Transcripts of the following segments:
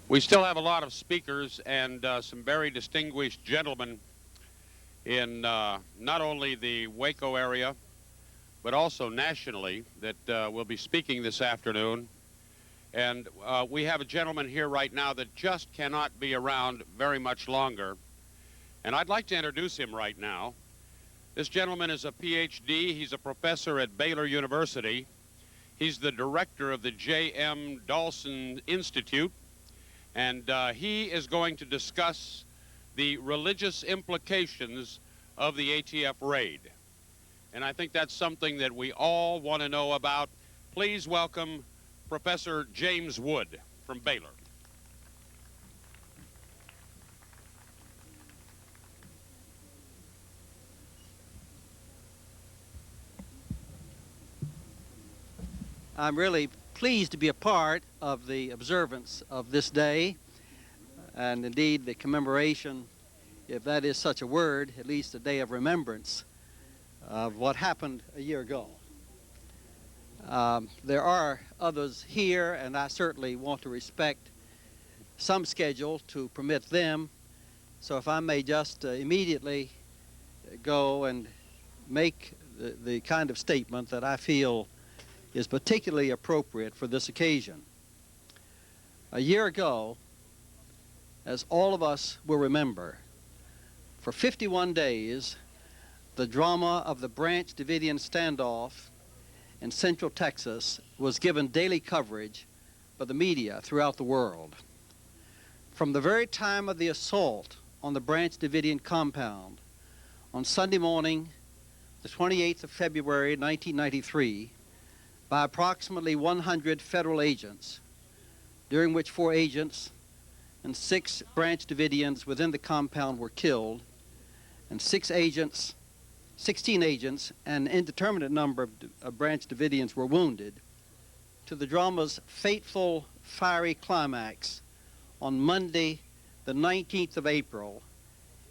We still have a lot of speakers and some very distinguished gentlemen in not only the Waco area, but also nationally that will be speaking this afternoon. And we have a gentleman here right now that just cannot be around very much longer. And I'd like to introduce him right now. This gentleman is a PhD. He's a professor at Baylor University. He's the director of the J.M. Dawson Institute. And he is going to discuss the religious implications of the ATF raid. And I think that's something that we all want to know about. Please welcome Professor James Wood from Baylor. I'm really pleased to be a part of the observance of this day, and indeed the commemoration, if that is such a word, at least a day of remembrance of what happened a year ago. There are others here, and I certainly want to respect some schedule to permit them. So if I may just immediately go and make the kind of statement that I feel is particularly appropriate for this occasion. A year ago, as all of us will remember, for 51 days, the drama of the Branch Davidian standoff in Central Texas was given daily coverage by the media throughout the world. From the very time of the assault on the Branch Davidian compound on Sunday morning, the 28th of February, 1993, by approximately 100 federal agents, during which 4 agents and 6 Branch Davidians within the compound were killed, and 16 agents and an indeterminate number of Branch Davidians were wounded, to the drama's fateful, fiery climax on Monday, the 19th of April,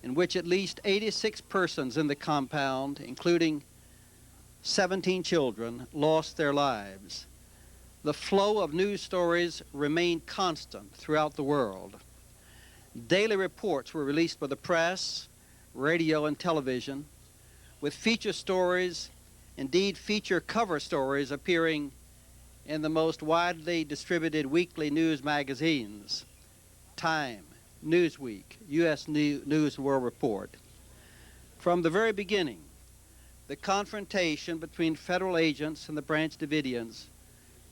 in which at least 86 persons in the compound, including 17 children, lost their lives. The flow of news stories remained constant throughout the world. Daily reports were released by the press, radio, and television, with feature stories, indeed feature cover stories, appearing in the most widely distributed weekly news magazines: Time, Newsweek, U.S. News and World Report. From the very beginning, the confrontation between federal agents and the Branch Davidians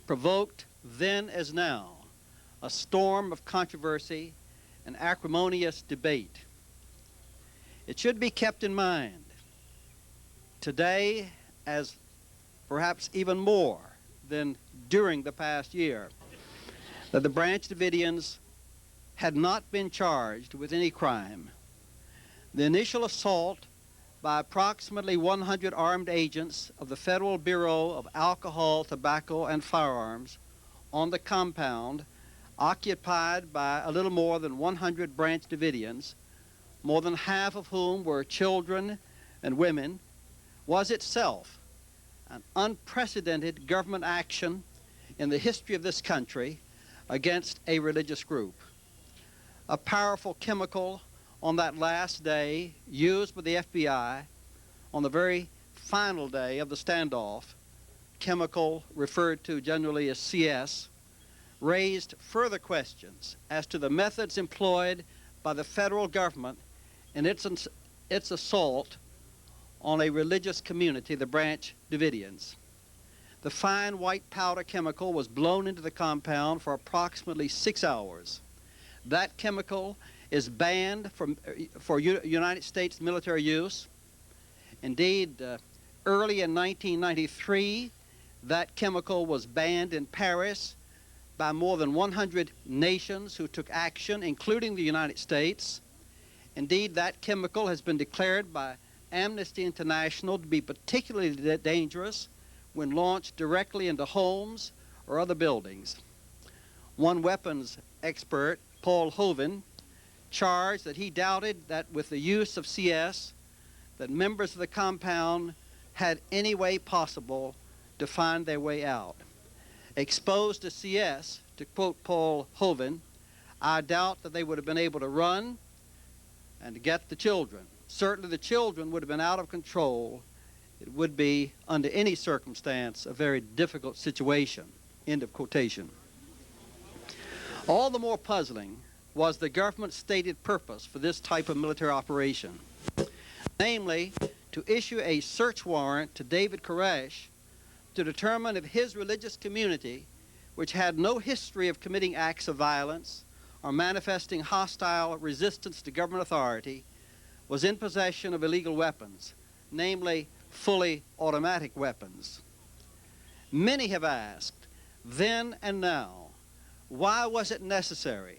provoked, then as now, a storm of controversy and acrimonious debate. It should be kept in mind today, as perhaps even more than during the past year, that the Branch Davidians had not been charged with any crime. The initial assault by approximately 100 armed agents of the Federal Bureau of Alcohol, Tobacco, and Firearms on the compound, occupied by a little more than 100 Branch Davidians, more than half of whom were children and women, was itself an unprecedented government action in the history of this country against a religious group. A powerful chemical on that last day, used by the FBI on the very final day of the standoff, chemical referred to generally as CS, raised further questions as to the methods employed by the federal government in its assault on a religious community, the Branch Davidians. The fine white powder chemical was blown into the compound for approximately 6 hours. That chemical is banned for United States military use. Indeed, early in 1993, that chemical was banned in Paris by more than 100 nations who took action, including the United States. Indeed, that chemical has been declared by Amnesty International to be particularly dangerous when launched directly into homes or other buildings. One weapons expert, Paul Hovind, charged that he doubted that with the use of CS, that members of the compound had any way possible to find their way out. Exposed to CS, to quote Paul Hovind, I doubt that they would have been able to run and to get the children. Certainly the children would have been out of control. It would be, under any circumstance, a very difficult situation. End of quotation. All the more puzzling was the government's stated purpose for this type of military operation, namely to issue a search warrant to David Koresh to determine if his religious community, which had no history of committing acts of violence or manifesting hostile resistance to government authority, was in possession of illegal weapons, namely fully automatic weapons. Many have asked, then and now, why was it necessary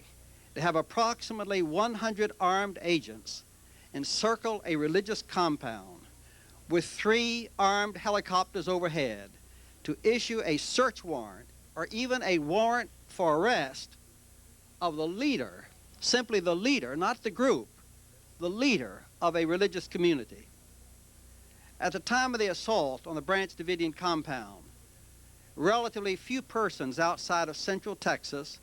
to have approximately 100 armed agents encircle a religious compound with 3 armed helicopters overhead to issue a search warrant or even a warrant for arrest of the leader, simply the leader, not the group, the leader of a religious community? At the time of the assault on the Branch Davidian compound, relatively few persons outside of Central Texas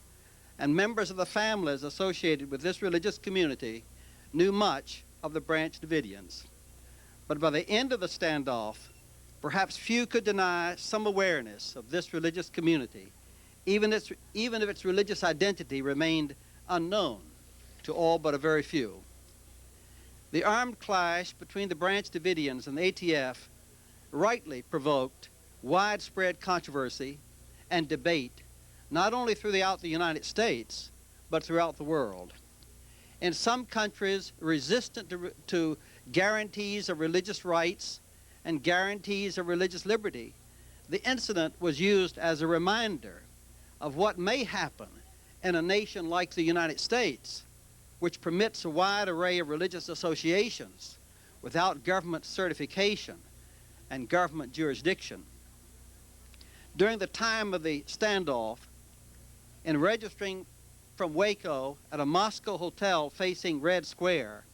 and members of the families associated with this religious community knew much of the Branch Davidians. But by the end of the standoff, perhaps few could deny some awareness of this religious community, even if its religious identity remained unknown to all but a very few. The armed clash between the Branch Davidians and the ATF rightly provoked widespread controversy and debate, not only throughout the United States, but throughout the world. In some countries resistant to guarantees of religious rights and guarantees of religious liberty, the incident was used as a reminder of what may happen in a nation like the United States, which permits a wide array of religious associations without government certification and government jurisdiction. During the time of the standoff, in registering from Waco at a Moscow hotel facing Red Square,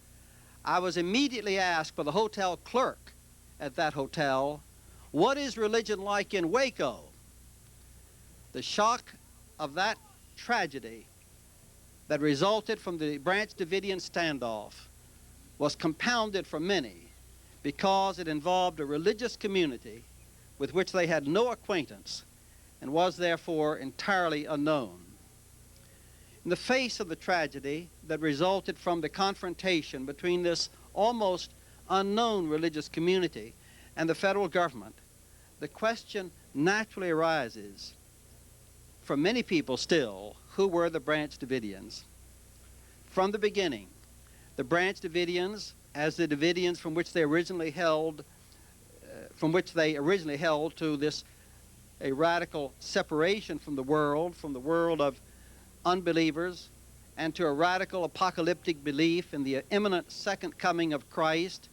I was immediately asked by the hotel clerk at that hotel, "What is religion like in Waco?" The shock of that tragedy that resulted from the Branch Davidian standoff was compounded for many because it involved a religious community with which they had no acquaintance and was therefore entirely unknown. In the face of the tragedy that resulted from the confrontation between this almost unknown religious community and the federal government, the question naturally arises for many people still, who were the Branch Davidians? From the beginning, the Branch Davidians, as the Davidians from which they originally held to this a radical separation from the world of unbelievers, and to a radical apocalyptic belief in the imminent second coming of Christ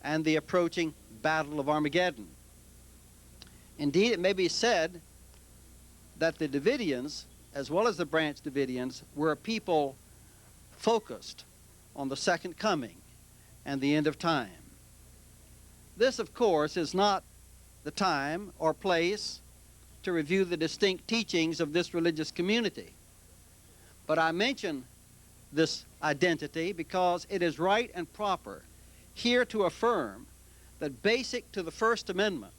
and the approaching Battle of Armageddon. Indeed, it may be said that the Davidians, as well as the Branch Davidians, were a people focused on the second coming and the end of time. This, of course, is not the time or place to review the distinct teachings of this religious community. But I mention this identity because it is right and proper here to affirm that basic to the First Amendment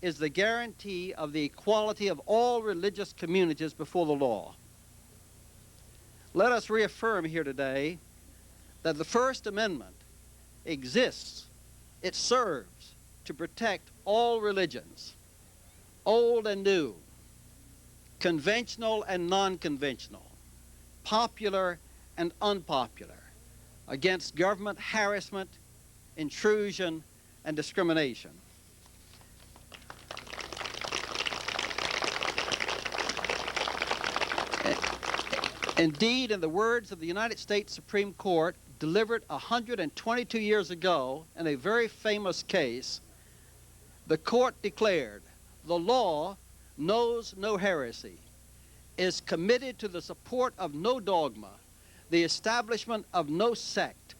is the guarantee of the equality of all religious communities before the law. Let us reaffirm here today that the First Amendment exists, it serves to protect all religions, old and new, conventional and non-conventional, popular and unpopular, against government harassment, intrusion, and discrimination. Indeed, in the words of the United States Supreme Court, delivered 122 years ago in a very famous case, the court declared, "The law knows no heresy, is committed to the support of no dogma, the establishment of no sect,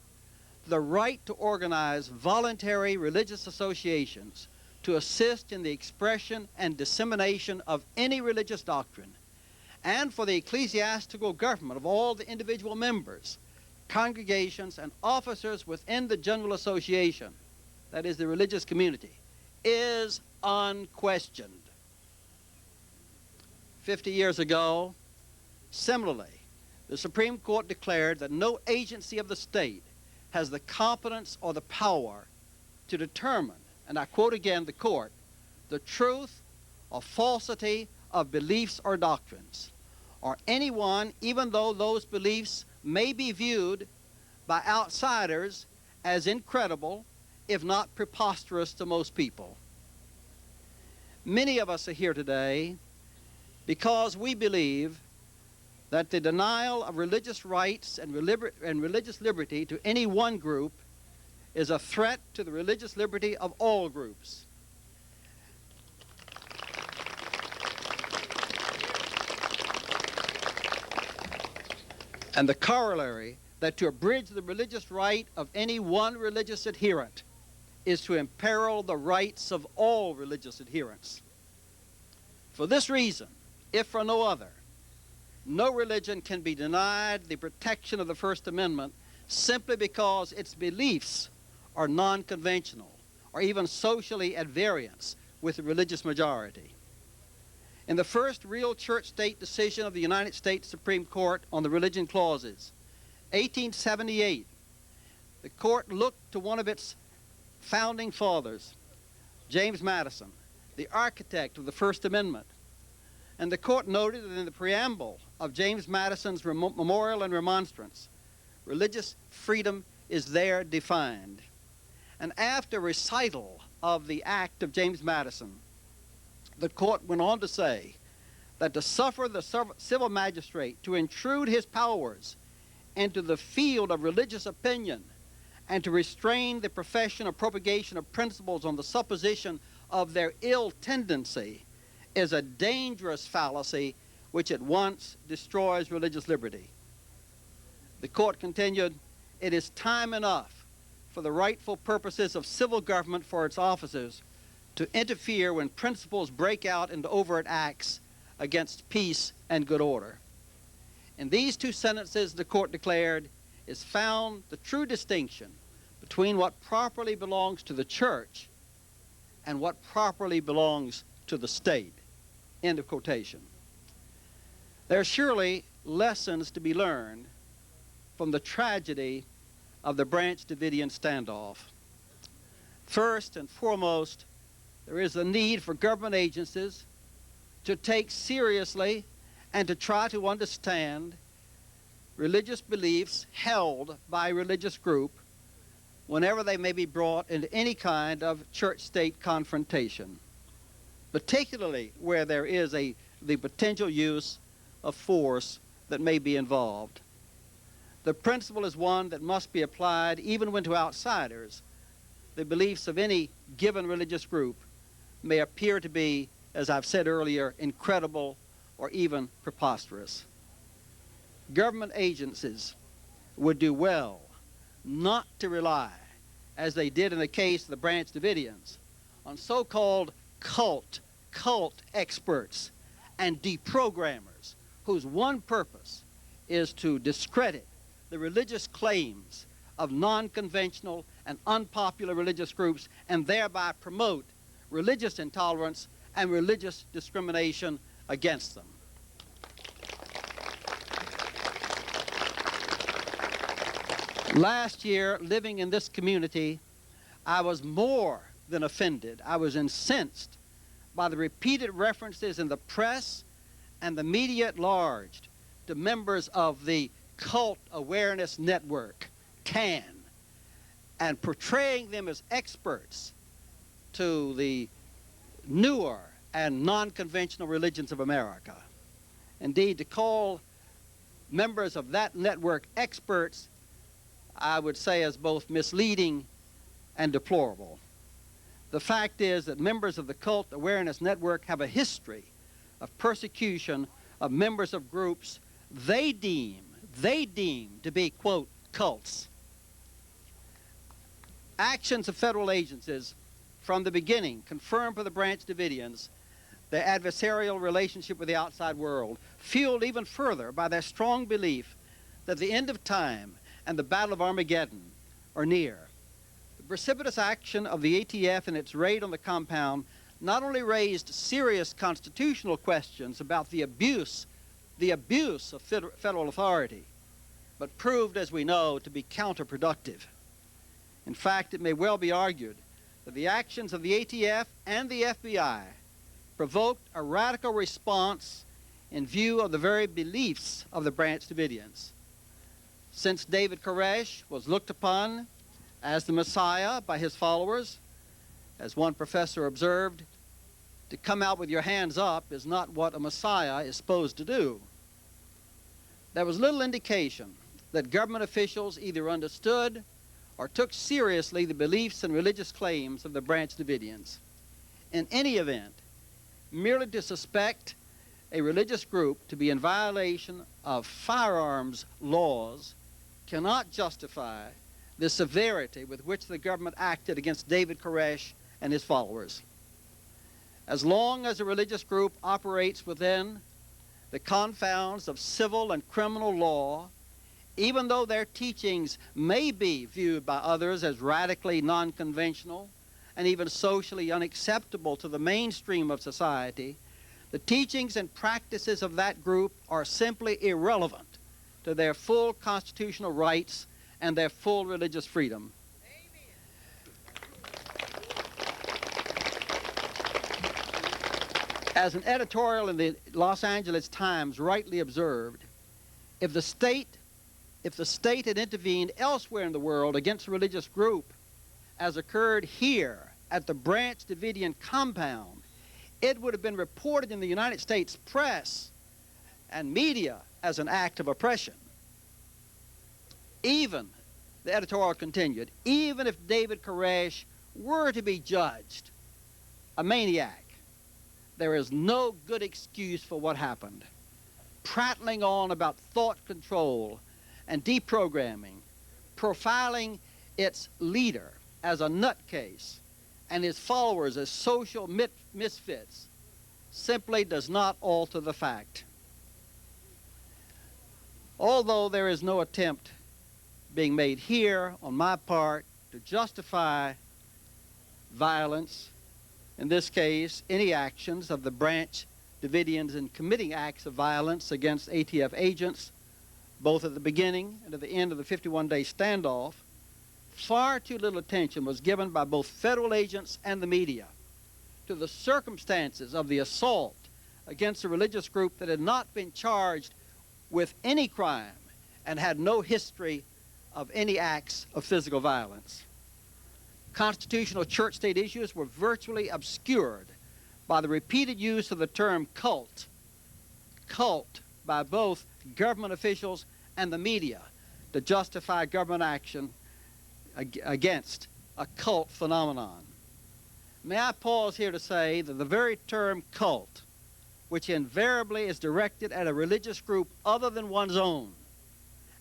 the right to organize voluntary religious associations to assist in the expression and dissemination of any religious doctrine, and for the ecclesiastical government of all the individual members, congregations, and officers within the general association, that is the religious community, is unquestioned. 50 years ago, similarly, the Supreme Court declared that no agency of the state has the competence or the power to determine, and I quote again the court, the truth or falsity of beliefs or doctrines, or anyone, even though those beliefs may be viewed by outsiders as incredible, if not preposterous to most people. Many of us are here today because we believe that the denial of religious rights and religious liberty to any one group is a threat to the religious liberty of all groups. And the corollary that to abridge the religious right of any one religious adherent is to imperil the rights of all religious adherents. For this reason, if for no other, no religion can be denied the protection of the First Amendment simply because its beliefs are non-conventional or even socially at variance with the religious majority. In the first real church-state decision of the United States Supreme Court on the religion clauses, 1878, the court looked to one of its founding fathers, James Madison, the architect of the First Amendment. And the court noted that in the preamble of James Madison's memorial and remonstrance, religious freedom is there defined. And after recital of the act of James Madison, the court went on to say that to suffer the civil magistrate to intrude his powers into the field of religious opinion and to restrain the profession or propagation of principles on the supposition of their ill tendency is a dangerous fallacy which at once destroys religious liberty. The court continued, it is time enough for the rightful purposes of civil government for its officers to interfere when principles break out into overt acts against peace and good order. In these two sentences, the court declared, is found the true distinction between what properly belongs to the church and what properly belongs to the state. End of quotation. There are surely lessons to be learned from the tragedy of the Branch Davidian standoff. First and foremost, there is a need for government agencies to take seriously and to try to understand religious beliefs held by a religious group whenever they may be brought into any kind of church-state confrontation, particularly where there is the potential use of force that may be involved. The principle is one that must be applied even when to outsiders the beliefs of any given religious group may appear to be, as I've said earlier, incredible or even preposterous. Government agencies would do well not to rely, as they did in the case of the Branch Davidians, on so-called cult experts and deprogrammers whose one purpose is to discredit the religious claims of non-conventional and unpopular religious groups and thereby promote religious intolerance and religious discrimination against them. Last year, living in this community, I was more than offended. I was incensed by the repeated references in the press and the media at large to members of the Cult Awareness Network, CAN, and portraying them as experts to the newer and non-conventional religions of America. Indeed, to call members of that network experts, I would say, is both misleading and deplorable. The fact is that members of the Cult Awareness Network have a history of persecution of members of groups they deem to be, quote, cults. Actions of federal agencies from the beginning confirmed for the Branch Davidians their adversarial relationship with the outside world, fueled even further by their strong belief that the end of time and the Battle of Armageddon are near. The precipitous action of the ATF in its raid on the compound not only raised serious constitutional questions about the abuse of federal authority, but proved, as we know, to be counterproductive. In fact, it may well be argued that the actions of the ATF and the FBI provoked a radical response in view of the very beliefs of the Branch Davidians. Since David Koresh was looked upon as the Messiah by his followers, as one professor observed, to come out with your hands up is not what a Messiah is supposed to do. There was little indication that government officials either understood or took seriously the beliefs and religious claims of the Branch Davidians. In any event, merely to suspect a religious group to be in violation of firearms laws cannot justify the severity with which the government acted against David Koresh and his followers. As long as a religious group operates within the confounds of civil and criminal law, even though their teachings may be viewed by others as radically non-conventional and even socially unacceptable to the mainstream of society, the teachings and practices of that group are simply irrelevant to their full constitutional rights and their full religious freedom. As an editorial in the Los Angeles Times rightly observed, if the state had intervened elsewhere in the world against a religious group, as occurred here at the Branch Davidian compound, it would have been reported in the United States press and media as an act of oppression. Even, the editorial continued, even if David Koresh were to be judged a maniac, there is no good excuse for what happened. Prattling on about thought control and deprogramming, profiling its leader as a nutcase and his followers as social misfits, simply does not alter the fact. Although there is no attempt being made here on my part to justify violence, in this case, any actions of the Branch Davidians in committing acts of violence against ATF agents, both at the beginning and at the end of the 51-day standoff, far too little attention was given by both federal agents and the media to the circumstances of the assault against a religious group that had not been charged with any crime and had no history of any acts of physical violence. Constitutional church-state issues were virtually obscured by the repeated use of the term cult by both government officials and the media to justify government action against a cult phenomenon. May I pause here to say that the very term cult, which invariably is directed at a religious group other than one's own,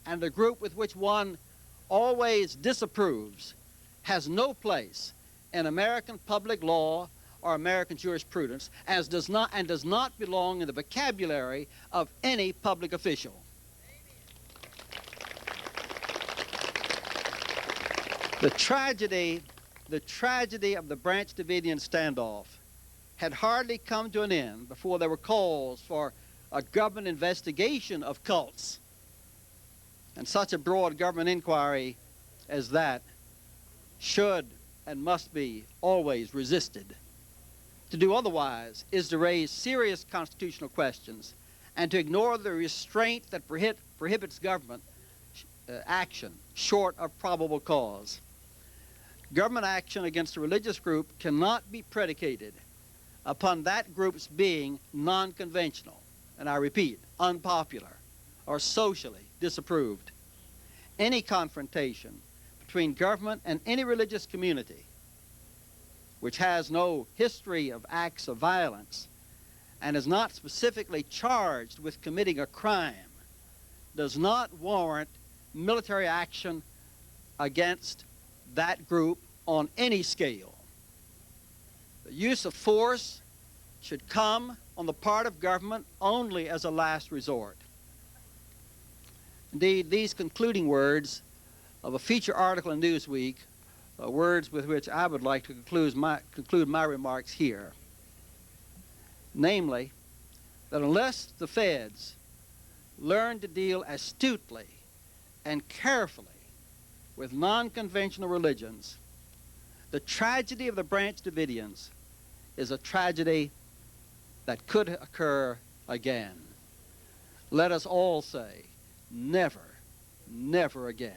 and a group with which one always disapproves, has no place in American public law or American jurisprudence, as does not belong in the vocabulary of any public official. The tragedy of the Branch Davidian standoff had hardly come to an end before there were calls for a government investigation of cults. And such a broad government inquiry as that should and must be always resisted. To do otherwise is to raise serious constitutional questions and to ignore the restraint that prohibits government action short of probable cause. Government action against a religious group cannot be predicated upon that group's being non-conventional, and I repeat, unpopular, or socially disapproved. Any confrontation between government and any religious community which has no history of acts of violence and is not specifically charged with committing a crime does not warrant military action against that group on any scale. The use of force should come on the part of government only as a last resort. Indeed, these concluding words of a feature article in Newsweek are words with which I would like to conclude my remarks here. Namely, that unless the feds learn to deal astutely and carefully with non-conventional religions, the tragedy of the Branch Davidians is a tragedy that could occur again. Let us all say, never, never again.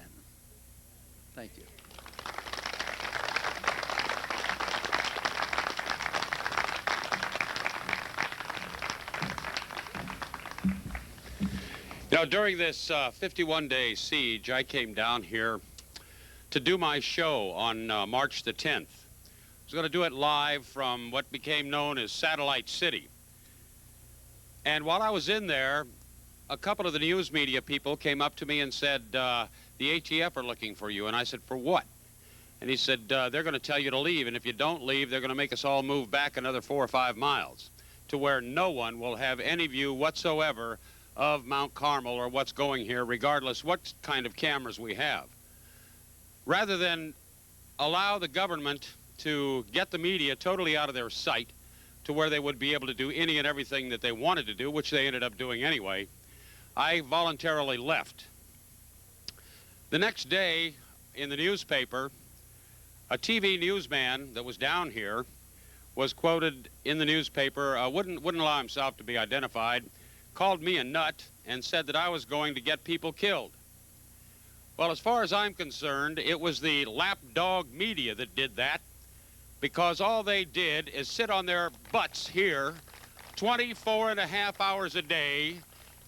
Thank you. Now, during this 51-day siege, I came down here to do my show on March the 10th. I was going to do it live from what became known as Satellite City. And while I was in there, a couple of the news media people came up to me and said, the ATF are looking for you. And I said, for what? And he said, they're going to tell you to leave, and if you don't leave, they're going to make us all move back another 4 or 5 miles to where no one will have any view whatsoever of Mount Carmel or what's going here, regardless what kind of cameras we have. Rather than allow the government to get the media totally out of their sight to where they would be able to do any and everything that they wanted to do, which they ended up doing anyway, I voluntarily left. The next day in the newspaper, a TV newsman that was down here was quoted in the newspaper, wouldn't allow himself to be identified, called me a nut and said that I was going to get people killed. Well, as far as I'm concerned, it was the lapdog media that did that, because all they did is sit on their butts here 24.5 hours a day,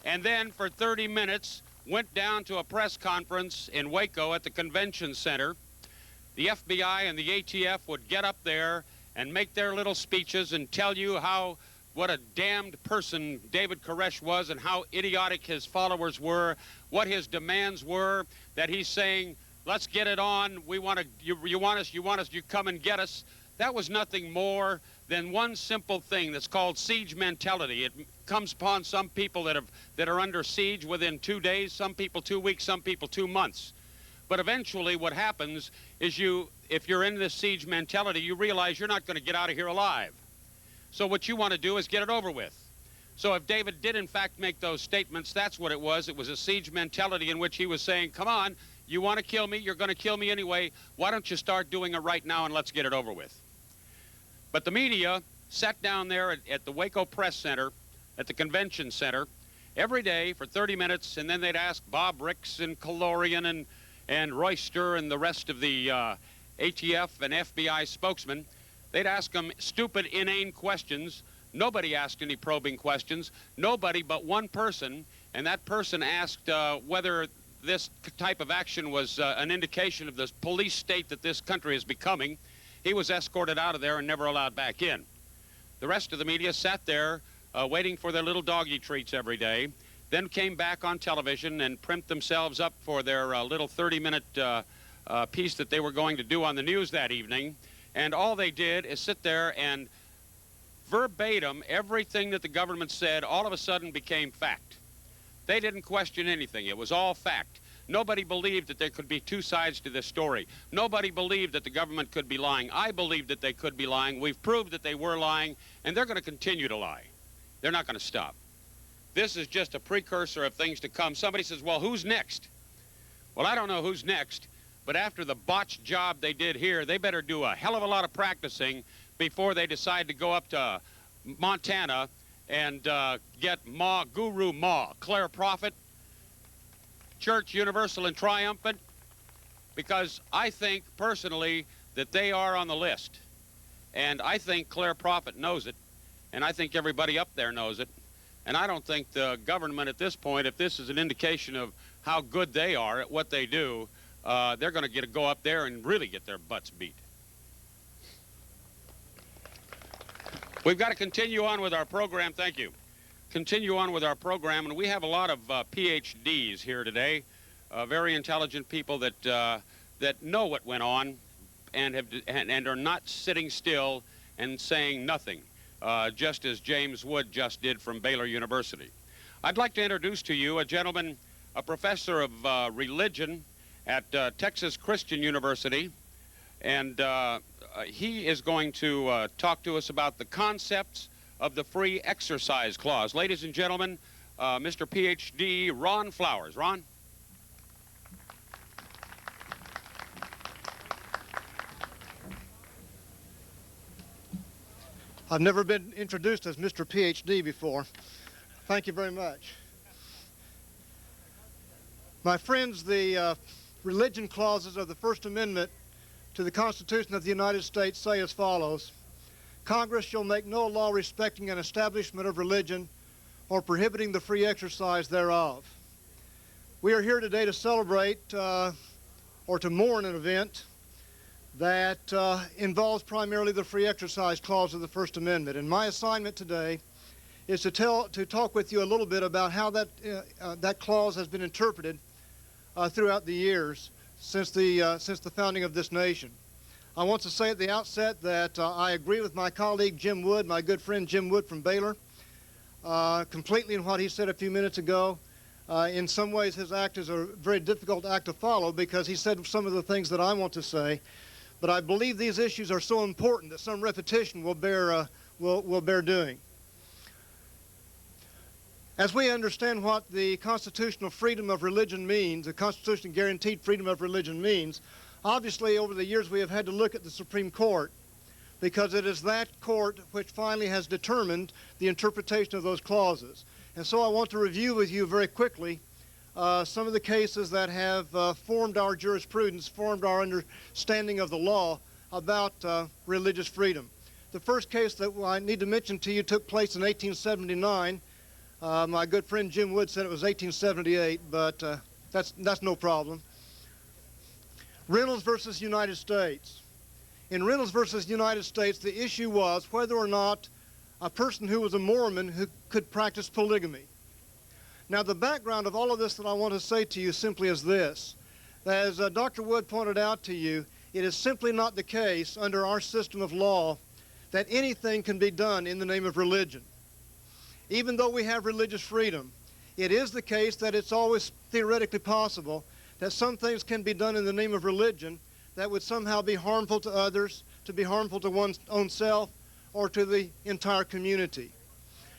and then for 30 minutes went down to a press conference in Waco at the convention center. The FBI and the ATF would get up there and make their little speeches and tell you what a damned person David Koresh was and how idiotic his followers were, what his demands were, that he's saying, let's get it on, we want to, you want us, you come and get us. That was nothing more than one simple thing that's called siege mentality. It comes upon some people that are under siege within 2 days, some people 2 weeks, some people 2 months. But eventually what happens is if you're in this siege mentality, you realize you're not going to get out of here alive. So what you want to do is get it over with. So if David did in fact make those statements, that's what it was. It was a siege mentality in which he was saying, come on, you want to kill me, you're going to kill me anyway, why don't you start doing it right now and let's get it over with. But the media sat down there at the Waco Press Center, at the convention center, every day for 30 minutes, and then they'd ask Bob Ricks and Kalorian and Royster and the rest of the ATF and FBI spokesmen. They'd ask them stupid, inane questions. Nobody asked any probing questions. Nobody but one person, and that person asked whether this type of action was an indication of the police state that this country is becoming. He was escorted out of there and never allowed back in. The rest of the media sat there waiting for their little doggy treats every day, then came back on television and primped themselves up for their little 30-minute piece that they were going to do on the news that evening. And all they did is sit there and verbatim everything that the government said all of a sudden became fact. They didn't question anything. It was all fact. Nobody believed that there could be two sides to this story. Nobody believed that the government could be lying. I believed that they could be lying. We've proved that they were lying, and they're going to continue to lie. They're not going to stop. This is just a precursor of things to come. Somebody says, well, who's next? Well, I don't know who's next. But after the botched job they did here, they better do a hell of a lot of practicing before they decide to go up to Montana and get Guru Ma, Claire Prophet, Church Universal and Triumphant, because I think personally that they are on the list. And I think Claire Prophet knows it, and I think everybody up there knows it. And I don't think the government at this point, if this is an indication of how good they are at what they do, they're going to go up there and really get their butts beat. We've got to continue on with our program. Thank you. Continue on with our program, and we have a lot of PhDs here today, very intelligent people that know what went on and are not sitting still and saying nothing. just as James Wood just did from Baylor University. I'd like to introduce to you a gentleman, a professor of religion at Texas Christian University, and he is going to talk to us about the concepts of the Free Exercise Clause. Ladies and gentlemen, Mr. PhD Ron Flowers. Ron? I've never been introduced as Mr. PhD before. Thank you very much. My friends, the religion clauses of the First Amendment to the Constitution of the United States say as follows: Congress shall make no law respecting an establishment of religion or prohibiting the free exercise thereof. We are here today to celebrate or to mourn an event that involves primarily the free exercise clause of the First Amendment. And my assignment today is to talk with you a little bit about how that clause has been interpreted throughout the years since the founding of this nation. I want to say at the outset that I agree with my colleague Jim Wood, my good friend Jim Wood from Baylor, completely in what he said a few minutes ago. In some ways, his act is a very difficult act to follow because he said some of the things that I want to say. But I believe these issues are so important that some repetition will bear doing. As we understand what the constitutional freedom of religion means, the Constitution guaranteed freedom of religion means, obviously over the years we have had to look at the Supreme Court because it is that court which finally has determined the interpretation of those clauses. And so I want to review with you very quickly some of the cases that have formed our jurisprudence, formed our understanding of the law about religious freedom. The first case that I need to mention to you took place in 1879. My good friend Jim Wood said it was 1878, but that's no problem. Reynolds versus United States. In Reynolds versus United States, the issue was whether or not a person who was a Mormon who could practice polygamy. Now, the background of all of this that I want to say to you simply is this. As Dr. Wood pointed out to you, it is simply not the case under our system of law that anything can be done in the name of religion. Even though we have religious freedom, it is the case that it's always theoretically possible that some things can be done in the name of religion that would somehow be harmful to others, to be harmful to one's own self, or to the entire community.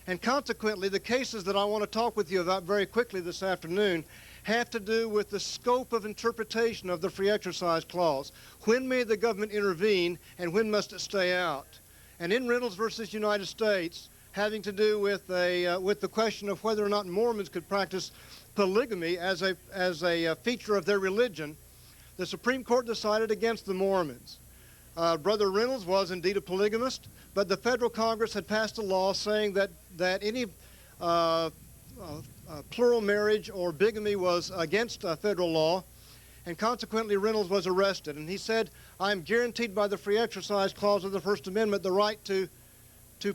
And consequently, the cases that I want to talk with you about very quickly this afternoon have to do with the scope of interpretation of the Free Exercise Clause. When may the government intervene and when must it stay out? And in Reynolds versus United States, having to do with the question of whether or not Mormons could practice polygamy as a feature of their religion, the Supreme Court decided against the Mormons. Brother Reynolds was indeed a polygamist, but the federal Congress had passed a law saying that any plural marriage or bigamy was against federal law, and consequently Reynolds was arrested. And he said, I am guaranteed by the Free Exercise Clause of the First Amendment the right to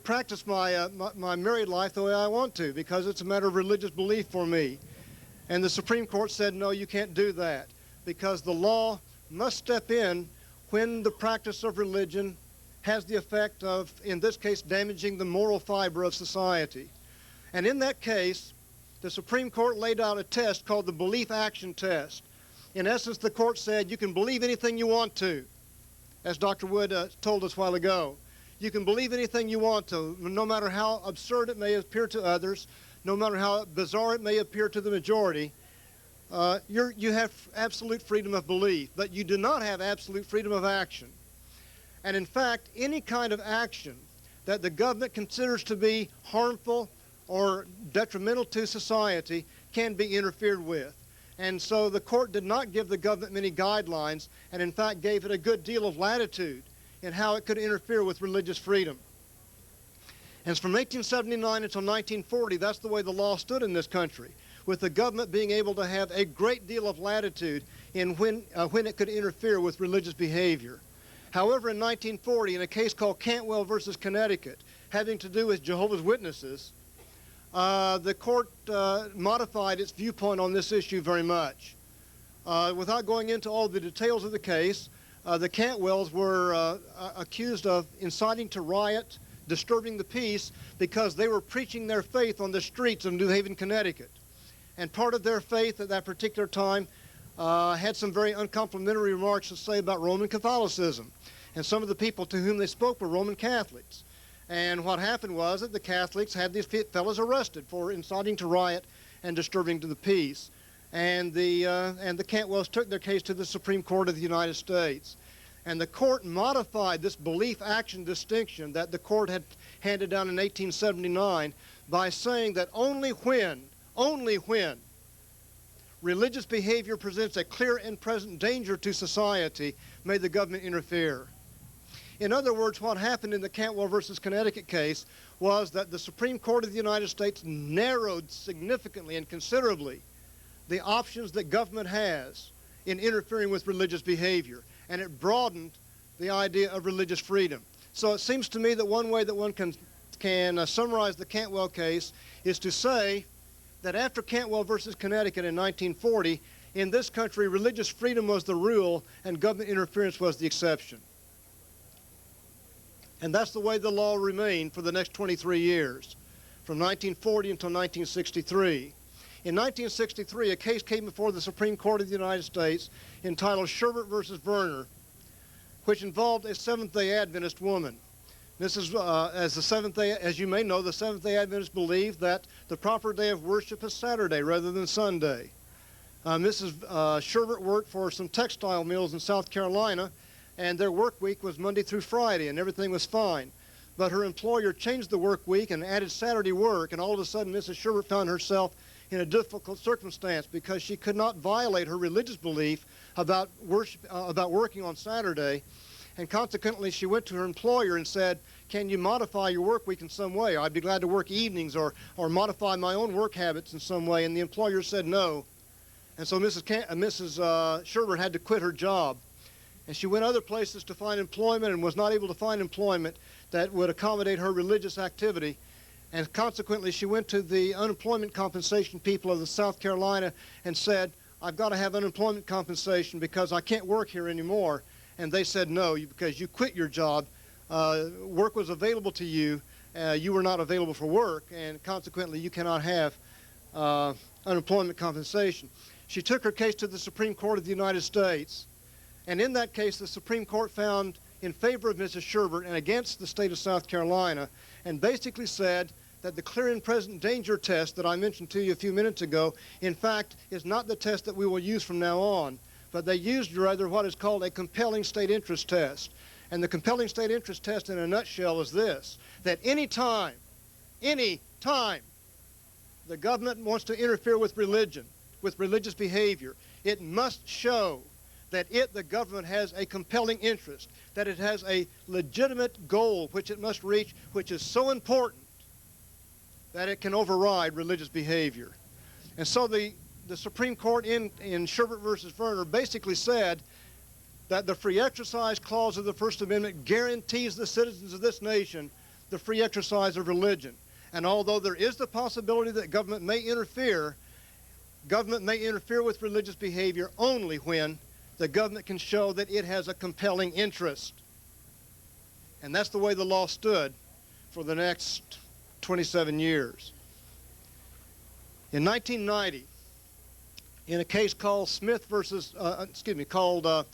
practice my married life the way I want to, because it's a matter of religious belief for me. And the Supreme Court said, no, you can't do that, because the law must step in when the practice of religion has the effect of, in this case, damaging the moral fiber of society. And in that case, the Supreme Court laid out a test called the belief action test. In essence, the court said you can believe anything you want to, as Dr. Wood told us a while ago. You can believe anything you want to, no matter how absurd it may appear to others, no matter how bizarre it may appear to the majority. You have absolute freedom of belief, but you do not have absolute freedom of action. And in fact, any kind of action that the government considers to be harmful or detrimental to society can be interfered with. And so the court did not give the government many guidelines, and in fact gave it a good deal of latitude in how it could interfere with religious freedom. And from 1879 until 1940, that's the way the law stood in this country, with the government being able to have a great deal of latitude in when it could interfere with religious behavior. However, in 1940, in a case called Cantwell versus Connecticut, having to do with Jehovah's Witnesses, the court modified its viewpoint on this issue very much. Without going into all the details of the case, the Cantwells were accused of inciting to riot, disturbing the peace because they were preaching their faith on the streets of New Haven, Connecticut. And part of their faith at that particular time had some very uncomplimentary remarks to say about Roman Catholicism. And some of the people to whom they spoke were Roman Catholics. And what happened was that the Catholics had these fellows arrested for inciting to riot and disturbing to the peace. And the Cantwells took their case to the Supreme Court of the United States. And the court modified this belief-action distinction that the court had handed down in 1879 by saying that only when religious behavior presents a clear and present danger to society may the government interfere. In other words, what happened in the Cantwell versus Connecticut case was that the Supreme Court of the United States narrowed significantly and considerably the options that government has in interfering with religious behavior, and it broadened the idea of religious freedom. So it seems to me that one way that one can summarize the Cantwell case is to say that after Cantwell versus Connecticut in 1940, in this country, religious freedom was the rule and government interference was the exception. And that's the way the law remained for the next 23 years, from 1940 until 1963. In 1963, a case came before the Supreme Court of the United States entitled Sherbert versus Verner, which involved a Seventh-day Adventist woman. This is, as you may know, the Seventh-day Adventists believe that the proper day of worship is Saturday rather than Sunday. Mrs. Sherbert worked for some textile mills in South Carolina, and their work week was Monday through Friday, and everything was fine. But her employer changed the work week and added Saturday work, and all of a sudden Mrs. Sherbert found herself in a difficult circumstance because she could not violate her religious belief about working on Saturday, and consequently she went to her employer and said, "Can you modify your work week in some way? I'd be glad to work evenings or modify my own work habits in some way." And the employer said no. And so Mrs. Sherbert had to quit her job. And she went other places to find employment and was not able to find employment that would accommodate her religious activity. And consequently, she went to the unemployment compensation people of the South Carolina and said, "I've got to have unemployment compensation because I can't work here anymore." And they said, "No, because you quit your job. Work was available to you. You were not available for work, and consequently, you cannot have unemployment compensation." She took her case to the Supreme Court of the United States. And in that case, the Supreme Court found in favor of Mrs. Sherbert and against the state of South Carolina, and basically said that the clear and present danger test that I mentioned to you a few minutes ago, in fact, is not the test that we will use from now on, but they used rather what is called a compelling state interest test. And the compelling state interest test in a nutshell is this, that any time the government wants to interfere with religion, with religious behavior, it must show that the government, has a compelling interest, that it has a legitimate goal which it must reach, which is so important that it can override religious behavior. And so the Supreme Court in Sherbert versus Verner basically said that the free exercise clause of the First Amendment guarantees the citizens of this nation the free exercise of religion. And although there is the possibility that government may interfere with religious behavior only when the government can show that it has a compelling interest. And that's the way the law stood for the next 27 years. In 1990, in a case called Smith versus, the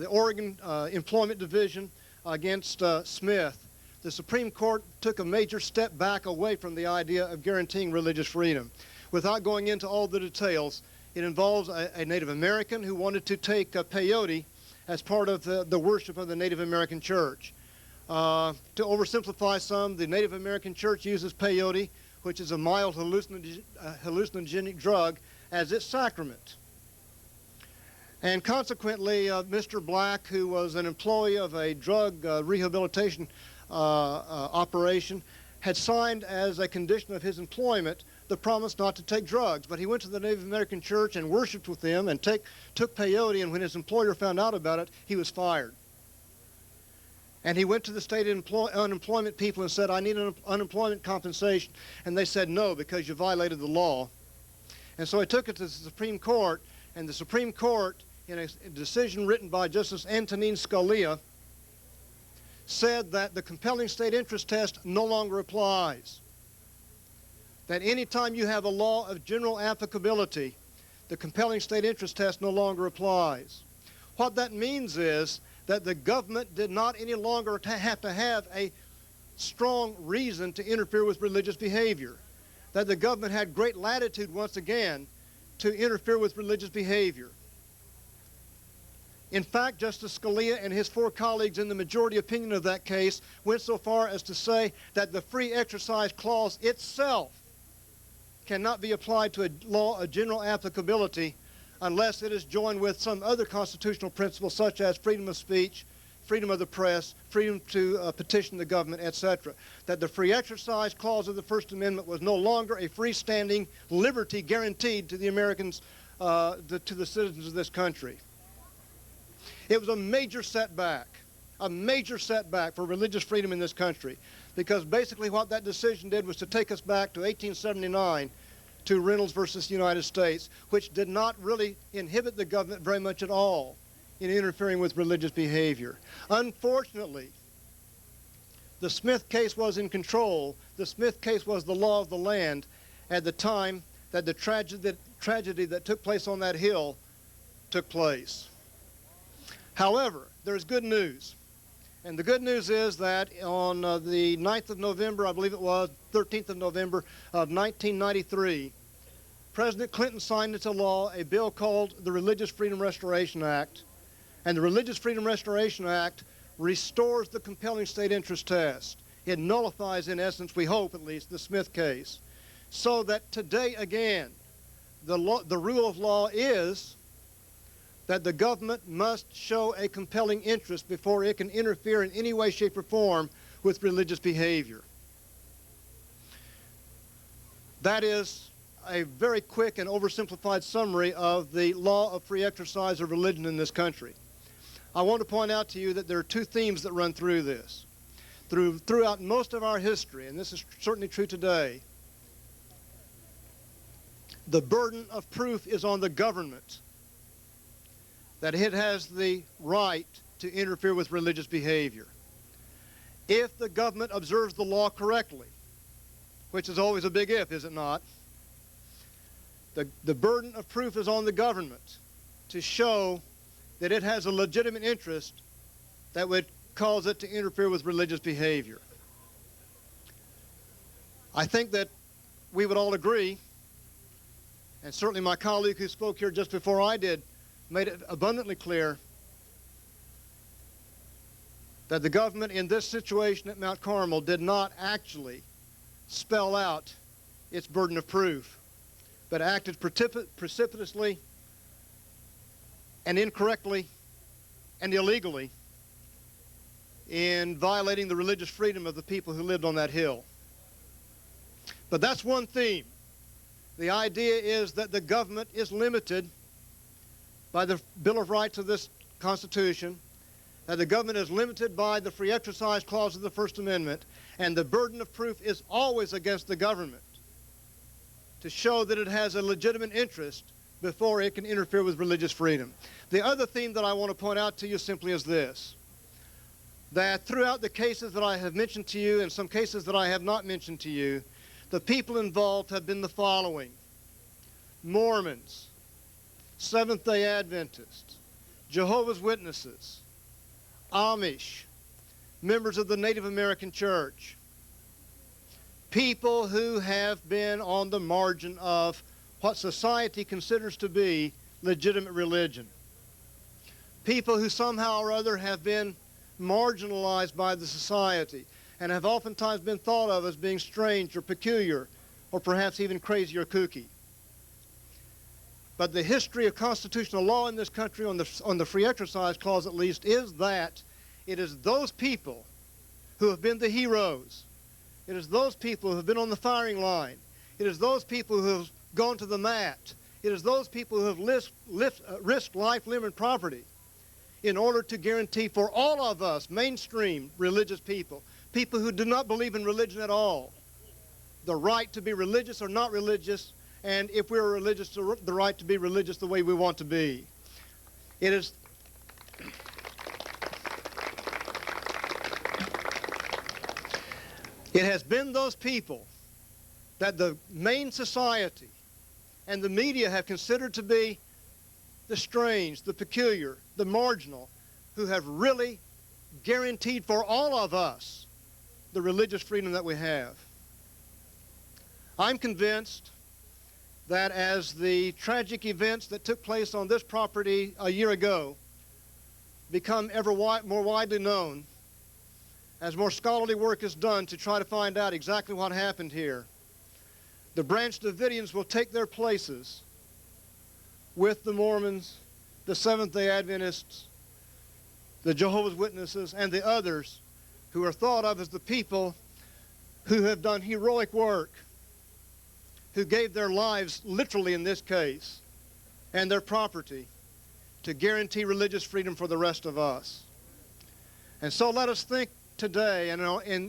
Oregon Employment Division against Smith, the Supreme Court took a major step back away from the idea of guaranteeing religious freedom. Without going into all the details, it involves a Native American who wanted to take peyote as part of the worship of the Native American church. To oversimplify some, the Native American church uses peyote, which is a mild hallucinogenic drug, as its sacrament. And consequently, Mr. Black, who was an employee of a drug rehabilitation operation, had signed as a condition of his employment the promise not to take drugs. But he went to the Native American church and worshiped with them and took peyote, and when his employer found out about it, he was fired. And he went to the state unemployment people and said, "I need an unemployment compensation." And they said, "No, because you violated the law." And so he took it to the Supreme Court, and the Supreme Court, in a decision written by Justice Antonin Scalia, said that the compelling state interest test no longer applies. That any time you have a law of general applicability, the compelling state interest test no longer applies. What that means is that the government did not any longer have to have a strong reason to interfere with religious behavior. That the government had great latitude once again to interfere with religious behavior. In fact, Justice Scalia and his 4 colleagues in the majority opinion of that case went so far as to say that the free exercise clause itself cannot be applied to a law of general applicability unless it is joined with some other constitutional principles such as freedom of speech, freedom of the press, freedom to petition the government, etc. That the free exercise clause of the First Amendment was no longer a freestanding liberty guaranteed to the Americans, to the citizens of this country. It was a major setback for religious freedom in this country, because basically what that decision did was to take us back to 1879 to Reynolds versus United States, which did not really inhibit the government very much at all in interfering with religious behavior. Unfortunately, the Smith case was in control. The Smith case was the law of the land at the time that the tragedy that took place on that hill took place. However, there's good news. And the good news is that on the 9th of November, I believe it was, 13th of November of 1993, President Clinton signed into law a bill called the Religious Freedom Restoration Act. And the Religious Freedom Restoration Act restores the compelling state interest test. It nullifies, in essence, we hope at least, the Smith case. So that today, again, the rule of law is that the government must show a compelling interest before it can interfere in any way, shape, or form with religious behavior. That is a very quick and oversimplified summary of the law of free exercise of religion in this country. I want to point out to you that there are 2 themes that run through this. Throughout most of our history, and this is certainly true today, the burden of proof is on the government that it has the right to interfere with religious behavior. If the government observes the law correctly, which is always a big if, is it not? The burden of proof is on the government to show that it has a legitimate interest that would cause it to interfere with religious behavior. I think that we would all agree, and certainly my colleague who spoke here just before I did made it abundantly clear, that the government in this situation at Mt. Carmel did not actually spell out its burden of proof, but acted precipitously and incorrectly and illegally in violating the religious freedom of the people who lived on that hill. But that's one theme. The idea is that the government is limited by the Bill of Rights of this Constitution, that the government is limited by the Free Exercise Clause of the First Amendment, and the burden of proof is always against the government to show that it has a legitimate interest before it can interfere with religious freedom. The other theme that I want to point out to you simply is this, that throughout the cases that I have mentioned to you and some cases that I have not mentioned to you, the people involved have been the following: Mormons, Seventh-day Adventists, Jehovah's Witnesses, Amish, members of the Native American Church, people who have been on the margin of what society considers to be legitimate religion, people who somehow or other have been marginalized by the society and have oftentimes been thought of as being strange or peculiar or perhaps even crazy or kooky. But the history of constitutional law in this country, on the Free Exercise Clause at least, is that it is those people who have been the heroes. It is those people who have been on the firing line. It is those people who have gone to the mat. It is those people who have risked life, limb, and property in order to guarantee for all of us, mainstream religious people, people who do not believe in religion at all, the right to be religious or not religious, and if we're religious, the right to be religious the way we want to be. It is It has been those people that the main society and the media have considered to be the strange, the peculiar, the marginal, who have really guaranteed for all of us the religious freedom that we have. I'm convinced that as the tragic events that took place on this property a year ago become ever more widely known, as more scholarly work is done to try to find out exactly what happened here, the Branch Davidians will take their places with the Mormons, the Seventh-day Adventists, the Jehovah's Witnesses, and the others who are thought of as the people who have done heroic work, who gave their lives, literally in this case, and their property to guarantee religious freedom for the rest of us. And so let us think today and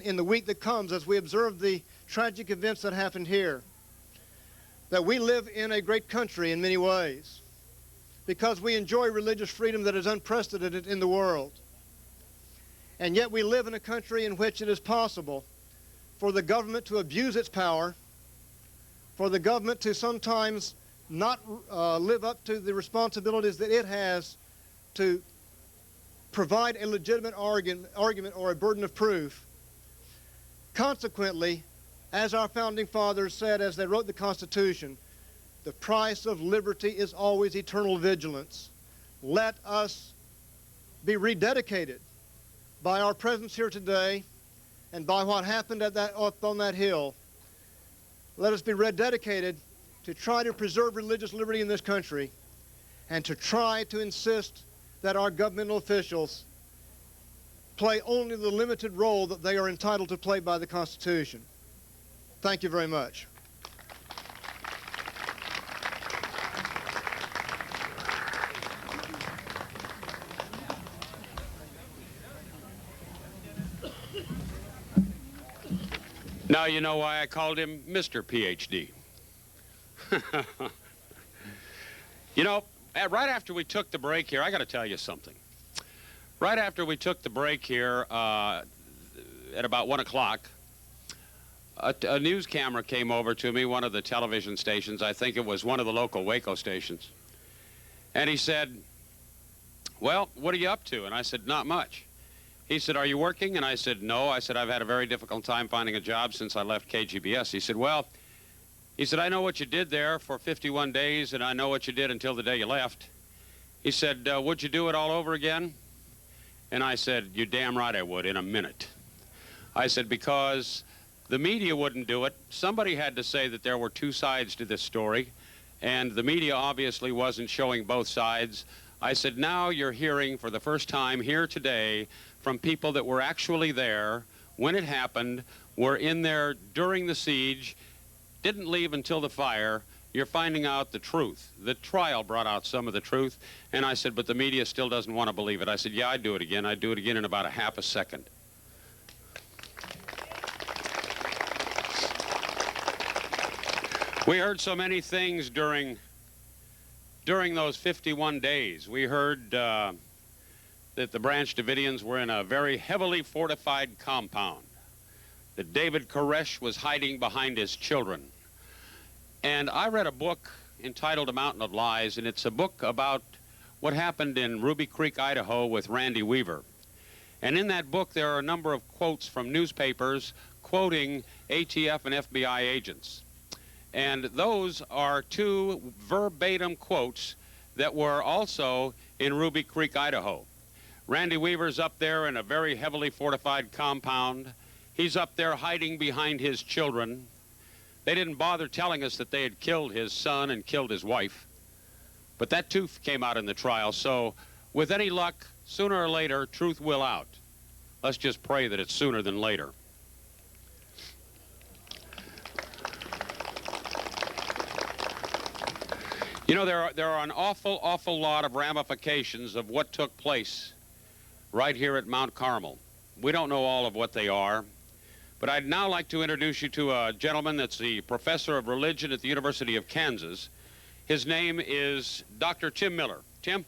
in the week that comes as we observe the tragic events that happened here, that we live in a great country in many ways because we enjoy religious freedom that is unprecedented in the world. And yet we live in a country in which it is possible for the government to abuse its power, for the government to sometimes not live up to the responsibilities that it has to provide a legitimate argument or a burden of proof. Consequently, as our founding fathers said as they wrote the Constitution, the price of liberty is always eternal vigilance. Let us be rededicated by our presence here today and by what happened up on that hill. Let us be rededicated to try to preserve religious liberty in this country and to try to insist that our governmental officials play only the limited role that they are entitled to play by the Constitution. Thank you very much. Now you know why I called him Mr. PhD. You know, right after we took the break here, I got to tell you something. Right after we took the break here at about 1 o'clock, a news camera came over to me, one of the television stations. I think it was one of the local Waco stations. And he said, "Well, what are you up to?" And I said, "Not much." He said, "Are you working?" And I said, "No." I said, "I've had a very difficult time finding a job since I left KGBS. He said, "Well," he said, "I know what you did there for 51 days, and I know what you did until the day you left." He said, "Would you do it all over again?" And I said, "You're damn right I would, in a minute." I said, because the media wouldn't do it. Somebody had to say that there were two sides to this story, and the media obviously wasn't showing both sides. I said, now you're hearing for the first time here today from people that were actually there when it happened, were in there during the siege, didn't leave until the fire. You're finding out the truth. The trial brought out some of the truth. And I said, but the media still doesn't want to believe it. I said, yeah, I'd do it again. I'd do it again in about a half a second. We heard so many things during those 51 days. We heard that the Branch Davidians were in a very heavily fortified compound, that David Koresh was hiding behind his children. And I read a book entitled A Mountain of Lies, and it's a book about what happened in Ruby Creek, Idaho with Randy Weaver. And in that book there are a number of quotes from newspapers quoting ATF and FBI agents. And those are two verbatim quotes that were also in Ruby Creek, Idaho. Randy Weaver's up there in a very heavily fortified compound. He's up there hiding behind his children. They didn't bother telling us that they had killed his son and killed his wife. But that too came out in the trial. So with any luck, sooner or later, truth will out. Let's just pray that it's sooner than later. You know, there are an awful lot of ramifications of what took place right here at Mt. Carmel. We don't know all of what they are, but I'd now like to introduce you to a gentleman that's the professor of religion at the University of Kansas. His name is Dr. Tim Miller. Tim?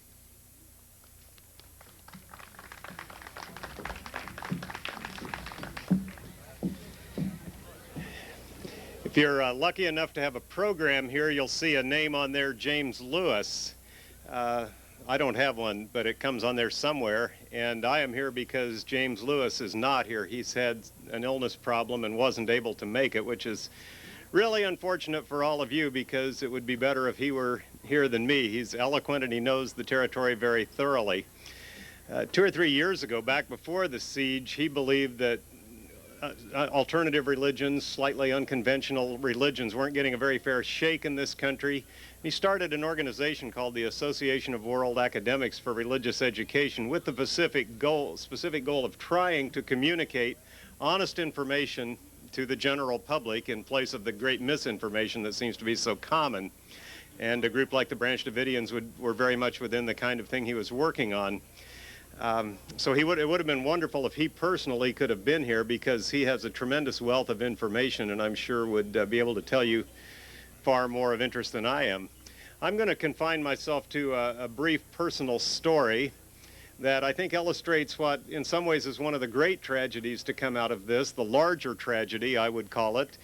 If you're lucky enough to have a program here, you'll see a name on there, James Lewis. I don't have one, but it comes on there somewhere. And I am here because James Lewis is not here. He's had an illness problem and wasn't able to make it, which is really unfortunate for all of you because it would be better if he were here than me. He's eloquent and he knows the territory very thoroughly. 2 or 3 years ago, back before the siege, he believed that alternative religions, slightly unconventional religions, weren't getting a very fair shake in this country. He started an organization called the Association of World Academics for Religious Education with the specific goal of trying to communicate honest information to the general public in place of the great misinformation that seems to be so common. And a group like the Branch Davidians were very much within the kind of thing he was working on. So it would have been wonderful if he personally could have been here because he has a tremendous wealth of information and I'm sure would be able to tell you far more of interest than I am. I'm going to confine myself to a brief personal story that I think illustrates what in some ways is one of the great tragedies to come out of this, the larger tragedy I would call it.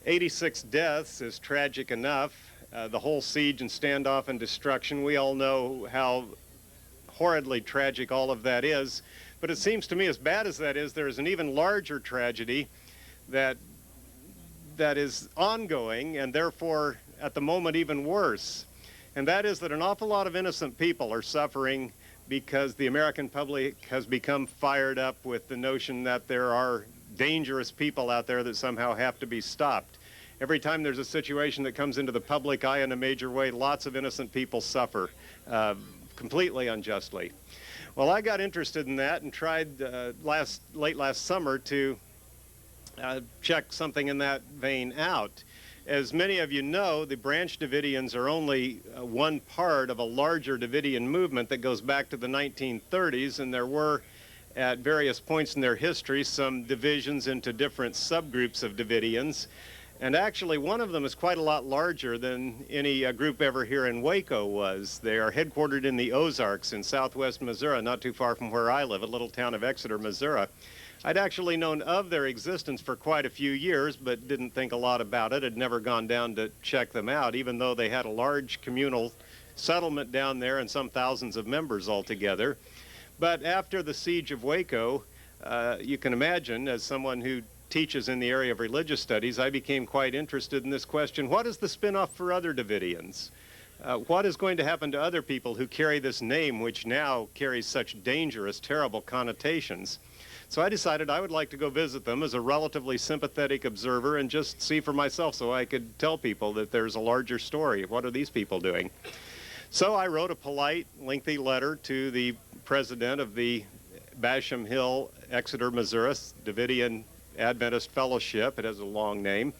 86 deaths is tragic enough. The whole siege and standoff and destruction, we all know how horridly tragic all of that is, but it seems to me as bad as that is, there is an even larger tragedy that is ongoing and therefore at the moment even worse, and that is that an awful lot of innocent people are suffering because the American public has become fired up with the notion that there are dangerous people out there that somehow have to be stopped. Every time there's a situation that comes into the public eye in a major way, lots of innocent people suffer. Completely unjustly. Well, I got interested in that and tried late last summer to check something in that vein out. As many of you know, the Branch Davidians are only one part of a larger Davidian movement that goes back to the 1930s, and there were at various points in their history some divisions into different subgroups of Davidians. And actually, one of them is quite a lot larger than any group ever here in Waco was. They are headquartered in the Ozarks in southwest Missouri, not too far from where I live, a little town of Exeter, Missouri. I'd actually known of their existence for quite a few years, but didn't think a lot about it. Had never gone down to check them out, even though they had a large communal settlement down there and some thousands of members altogether. But after the siege of Waco, you can imagine, as someone who teaches in the area of religious studies, I became quite interested in this question: what is the spin-off for other Davidians? What is going to happen to other people who carry this name, which now carries such dangerous, terrible connotations? So I decided I would like to go visit them as a relatively sympathetic observer and just see for myself so I could tell people that there's a larger story. What are these people doing? So I wrote a polite, lengthy letter to the president of the Basham Hill, Exeter, Missouri, Davidian Adventist Fellowship, it has a long name,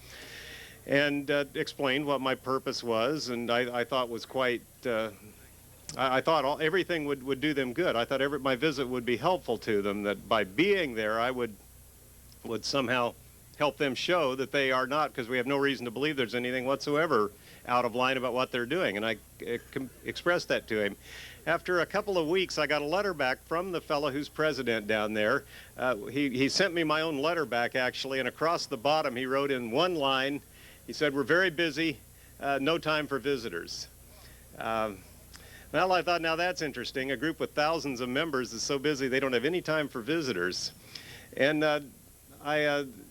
and explained what my purpose was, and I thought was quite, I thought everything would do them good. I thought my visit would be helpful to them, that by being there I would somehow help them show that they are not, because we have no reason to believe there's anything whatsoever out of line about what they're doing, and I expressed that to him. After a couple of weeks, I got a letter back from the fellow who's president down there. He sent me my own letter back, actually, and across the bottom he wrote in one line, he said, "We're very busy, no time for visitors." Well, I thought, now that's interesting. A group with thousands of members is so busy they don't have any time for visitors. And I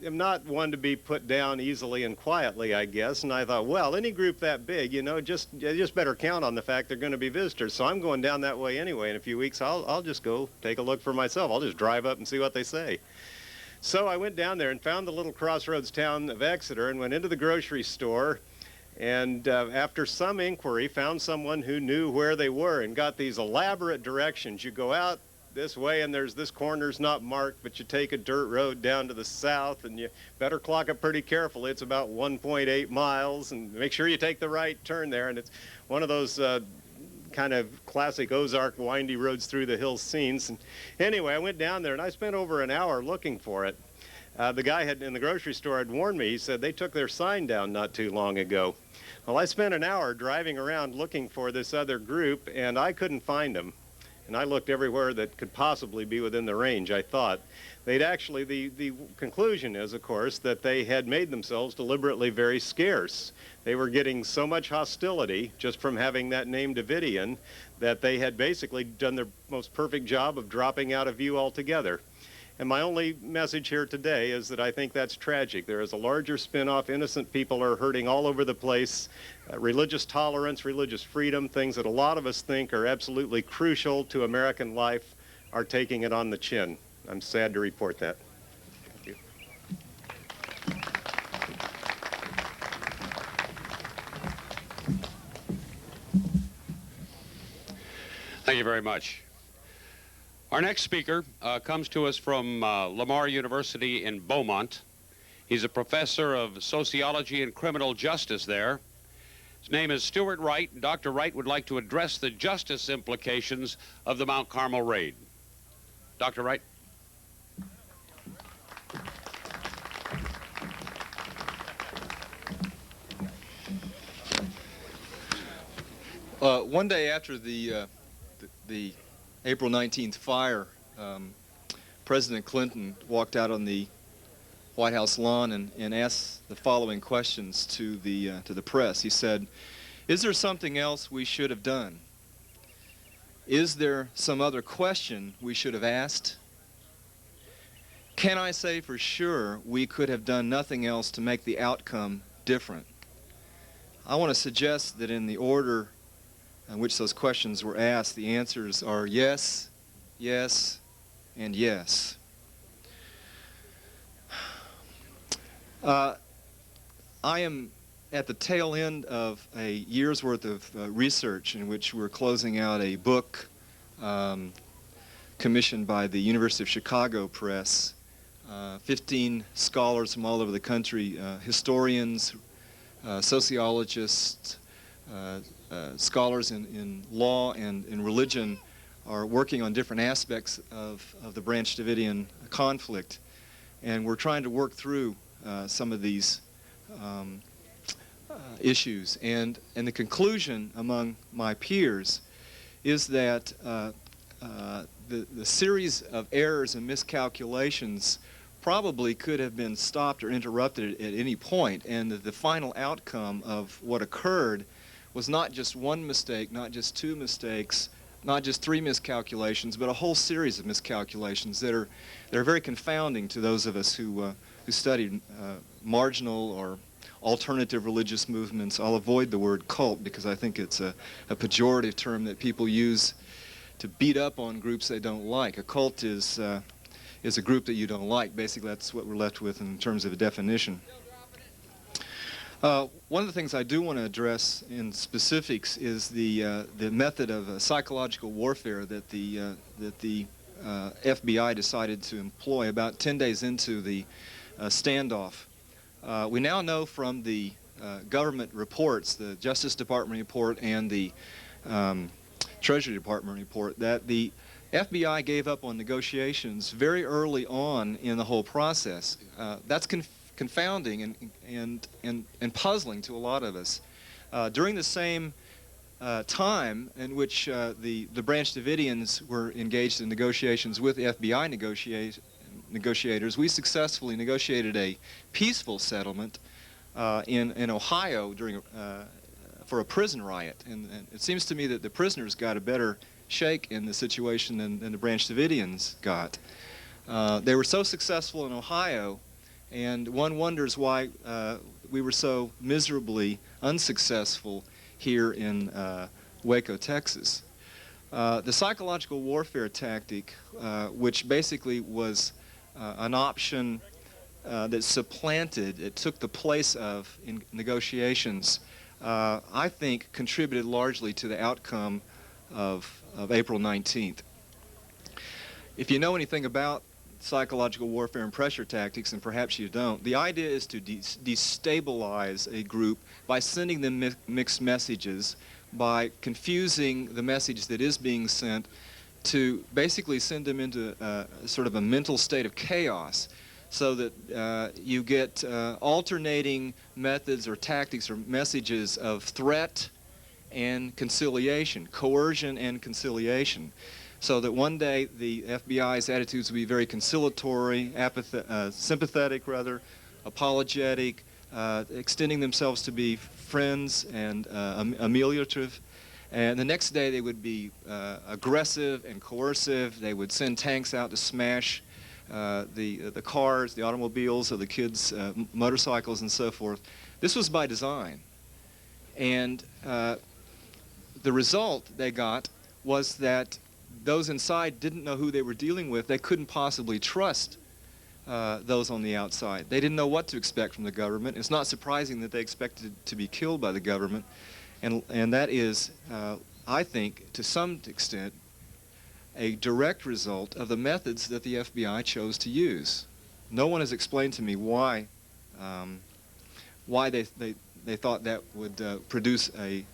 am not one to be put down easily and quietly, I guess, and I thought, well, any group that big, you just better count on the fact they're going to be visitors. So I'm going down that way anyway. In a few weeks, I'll just go take a look for myself. I'll just drive up and see what they say. So I went down there and found the little crossroads town of Exeter and went into the grocery store, and after some inquiry, found someone who knew where they were and got these elaborate directions. You go out this way and there's this corner's not marked, but you take a dirt road down to the south and you better clock it pretty carefully. It's about 1.8 miles, and make sure you take the right turn there. And it's one of those kind of classic Ozark windy roads through the hills scenes. And anyway, I went down there and I spent over an hour looking for it. The guy in the grocery store had warned me. He said they took their sign down not too long ago. Well, I spent an hour driving around looking for this other group, and I couldn't find them. And I looked everywhere that could possibly be within the range, I thought. They'd actually, the conclusion is, of course, that they had made themselves deliberately very scarce. They were getting so much hostility just from having that name Davidian that they had basically done their most perfect job of dropping out of view altogether. And my only message here today is that I think that's tragic. There is a larger spin-off. Innocent people are hurting all over the place. Religious tolerance, religious freedom, things that a lot of us think are absolutely crucial to American life, are taking it on the chin. I'm sad to report that. Thank you. Thank you very much. Our next speaker comes to us from Lamar University in Beaumont. He's a professor of sociology and criminal justice there. His name is Stuart Wright, and Dr. Wright would like to address the justice implications of the Mount Carmel raid. Dr. Wright. One day after the April 19th fire, President Clinton walked out on the White House lawn and asked the following questions to the press. He said, "Is there something else we should have done? Is there some other question we should have asked? Can I say for sure we could have done nothing else to make the outcome different?" I want to suggest that in the order in which those questions were asked, the answers are yes, yes, and yes. I am at the tail end of a year's worth of research in which we're closing out a book commissioned by the University of Chicago Press. 15 scholars from all over the country, historians, sociologists, scholars in law and in religion, are working on different aspects of the Branch Davidian conflict. And we're trying to work through some of these issues. And the conclusion among my peers is that the series of errors and miscalculations probably could have been stopped or interrupted at any point, and that the final outcome of what occurred was not just one mistake, not just two mistakes, not just three miscalculations, but a whole series of miscalculations that are very confounding to those of us who studied marginal or alternative religious movements. I'll avoid the word cult because I think it's a pejorative term that people use to beat up on groups they don't like. A cult is a group that you don't like. Basically, that's what we're left with in terms of a definition. One of the things I do want to address in specifics is the method of psychological warfare that the FBI decided to employ about 10 days into the standoff. We now know from the government reports, the Justice Department report and the Treasury Department report, that the FBI gave up on negotiations very early on in the whole process. That's confounding and puzzling to a lot of us. During the same time in which the Branch Davidians were engaged in negotiations with FBI negotiators, we successfully negotiated a peaceful settlement in Ohio for a prison riot. And it seems to me that the prisoners got a better shake in the situation than the Branch Davidians got. They were so successful in Ohio, and one wonders why we were so miserably unsuccessful here in Waco, Texas. The psychological warfare tactic, which basically was an option that supplanted, it took the place of in negotiations, I think contributed largely to the outcome of April 19th. If you know anything about psychological warfare and pressure tactics, and perhaps you don't, the idea is to destabilize a group by sending them mixed messages, by confusing the message that is being sent, to basically send them into sort of a mental state of chaos, so that you get alternating methods or tactics or messages of threat and conciliation, coercion and conciliation. So that one day the FBI's attitudes would be very conciliatory, sympathetic rather, apologetic, extending themselves to be friends and ameliorative. And the next day they would be aggressive and coercive. They would send tanks out to smash the cars, the automobiles of the kids' motorcycles and so forth. This was by design. And the result they got was that those inside didn't know who they were dealing with. They couldn't possibly trust those on the outside. They didn't know what to expect from the government. It's not surprising that they expected to be killed by the government. And that is, I think, to some extent, a direct result of the methods that the FBI chose to use. No one has explained to me why they thought that would produce a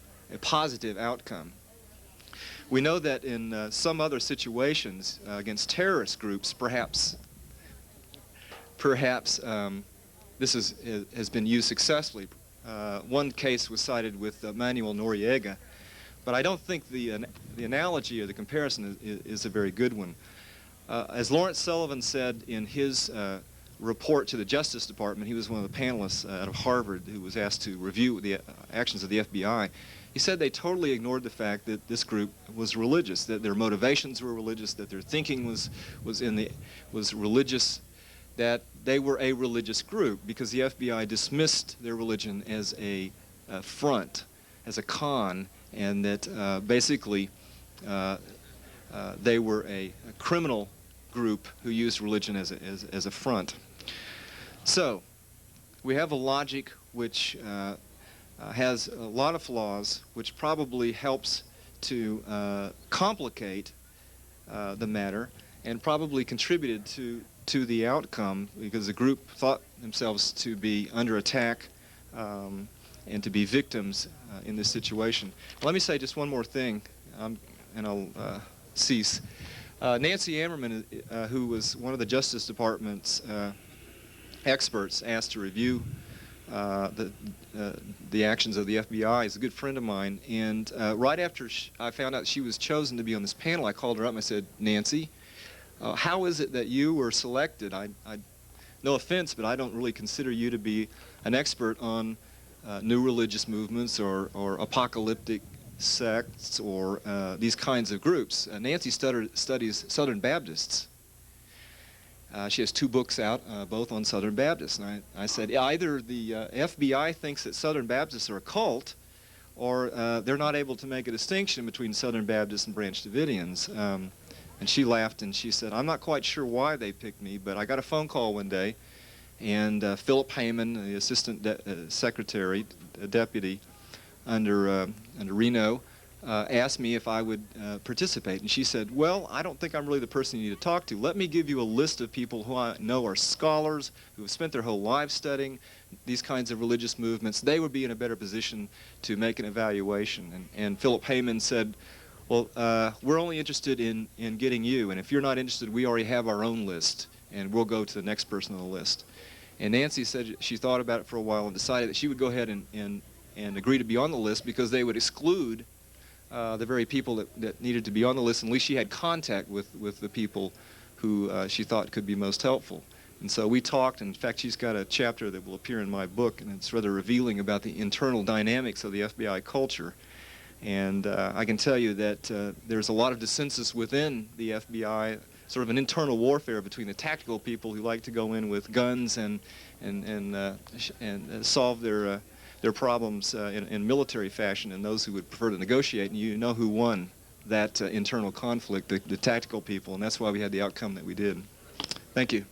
positive outcome. We know that in some other situations against terrorist groups, perhaps this has been used successfully. One case was cited with Manuel Noriega, but I don't think the analogy or the comparison is a very good one. As Lawrence Sullivan said in his report to the Justice Department, he was one of the panelists out of Harvard who was asked to review the actions of the FBI. He said they totally ignored the fact that this group was religious, that their motivations were religious, that their thinking was religious, that they were a religious group, because the FBI dismissed their religion as a front, as a con, and that basically they were a criminal group who used religion as a front. So we have a logic which has a lot of flaws, which probably helps to complicate the matter, and probably contributed to the outcome, because the group thought themselves to be under attack and to be victims in this situation. Let me say just one more thing, and I'll cease. Nancy Ammerman, who was one of the Justice Department's experts asked to review the actions of the FBI, is a good friend of mine, and right after I found out she was chosen to be on this panel, I called her up and I said, Nancy, how is it that you were selected? No offense, but I don't really consider you to be an expert on new religious movements or apocalyptic sects or these kinds of groups. Nancy studies Southern Baptists. She has 2 books out, both on Southern Baptists. And I said, either the FBI thinks that Southern Baptists are a cult, or they're not able to make a distinction between Southern Baptists and Branch Davidians. And she laughed and she said, I'm not quite sure why they picked me, but I got a phone call one day, and Philip Heyman, the assistant secretary, deputy under Reno, asked me if I would participate. And she said, well, I don't think I'm really the person you need to talk to. Let me give you a list of people who I know are scholars, who have spent their whole lives studying these kinds of religious movements. They would be in a better position to make an evaluation. And Philip Heyman said, well, we're only interested in getting you, and if you're not interested, we already have our own list, and we'll go to the next person on the list. And Nancy said she thought about it for a while and decided that she would go ahead and agree to be on the list, because they would exclude the very people that needed to be on the list. At least she had contact with the people who she thought could be most helpful. And so we talked, and in fact she's got a chapter that will appear in my book, and it's rather revealing about the internal dynamics of the FBI culture. And I can tell you that there's a lot of dissensus within the FBI, sort of an internal warfare between the tactical people who like to go in with guns and solve their problems in military fashion, and those who would prefer to negotiate. And you know who won that internal conflict, the tactical people, and that's why we had the outcome that we did. Thank you.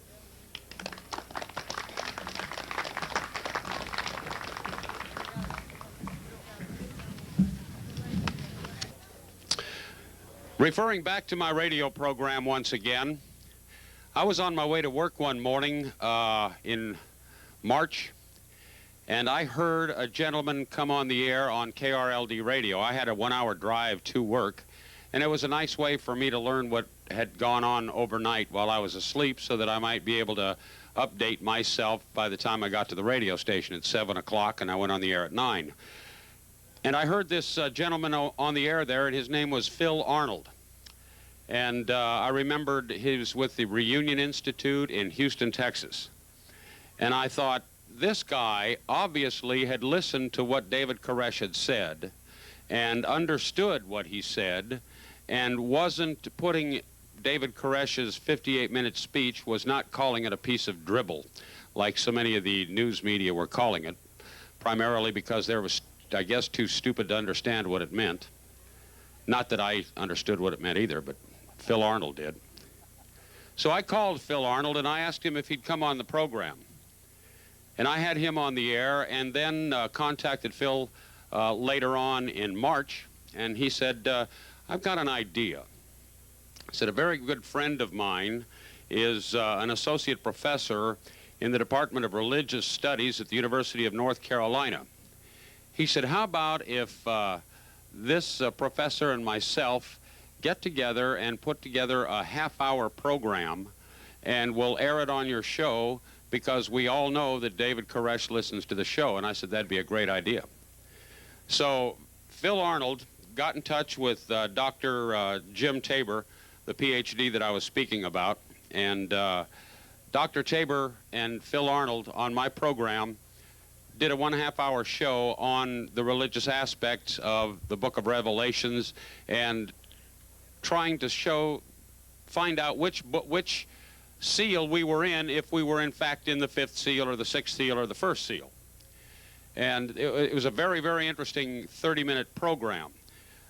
Referring back to my radio program once again, I was on my way to work one morning in March, and I heard a gentleman come on the air on KRLD radio. I had a 1-hour drive to work, and it was a nice way for me to learn what had gone on overnight while I was asleep, so that I might be able to update myself by the time I got to the radio station at 7 o'clock, and I went on the air at 9. And I heard this gentleman on the air there, and his name was Phil Arnold. And I remembered he was with the Reunion Institute in Houston, Texas. And I thought, this guy obviously had listened to what David Koresh had said and understood what he said and wasn't putting David Koresh's 58-minute speech, was not calling it a piece of dribble like so many of the news media were calling it, primarily because they was, I guess, too stupid to understand what it meant. Not that I understood what it meant either, but Phil Arnold did. So I called Phil Arnold and I asked him if he'd come on the program. And I had him on the air and then contacted Phil later on in March, and he said, I've got an idea. He said, a very good friend of mine is an associate professor in the Department of Religious Studies at the University of North Carolina. He said, how about if this professor and myself get together and put together a half-hour program, and we'll air it on your show, because we all know that David Koresh listens to the show. And I said, that'd be a great idea. So Phil Arnold got in touch with Dr. Jim Tabor, the PhD that I was speaking about, and Dr. Tabor and Phil Arnold on my program did a 1.5-hour show on the religious aspects of the book of Revelations and trying to find out which seal we were in, if we were in fact in the 5th seal or the 6th seal or the 1st seal. And it was a very, very interesting 30-minute program.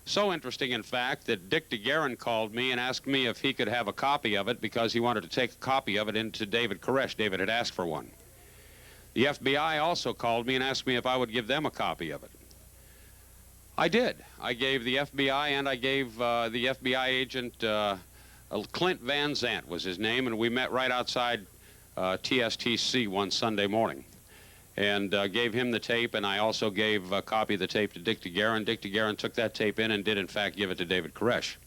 So interesting, in fact, that Dick DeGuerin called me and asked me if he could have a copy of it because he wanted to take a copy of it into David Koresh. David had asked for one. The FBI also called me and asked me if I would give them a copy of it. I did. I gave the FBI, and I gave the FBI agent, Clint Van Zant was his name, and we met right outside TSTC one Sunday morning. And gave him the tape, and I also gave a copy of the tape to Dick DeGuerin. Dick DeGuerin took that tape in and did, in fact, give it to David Koresh.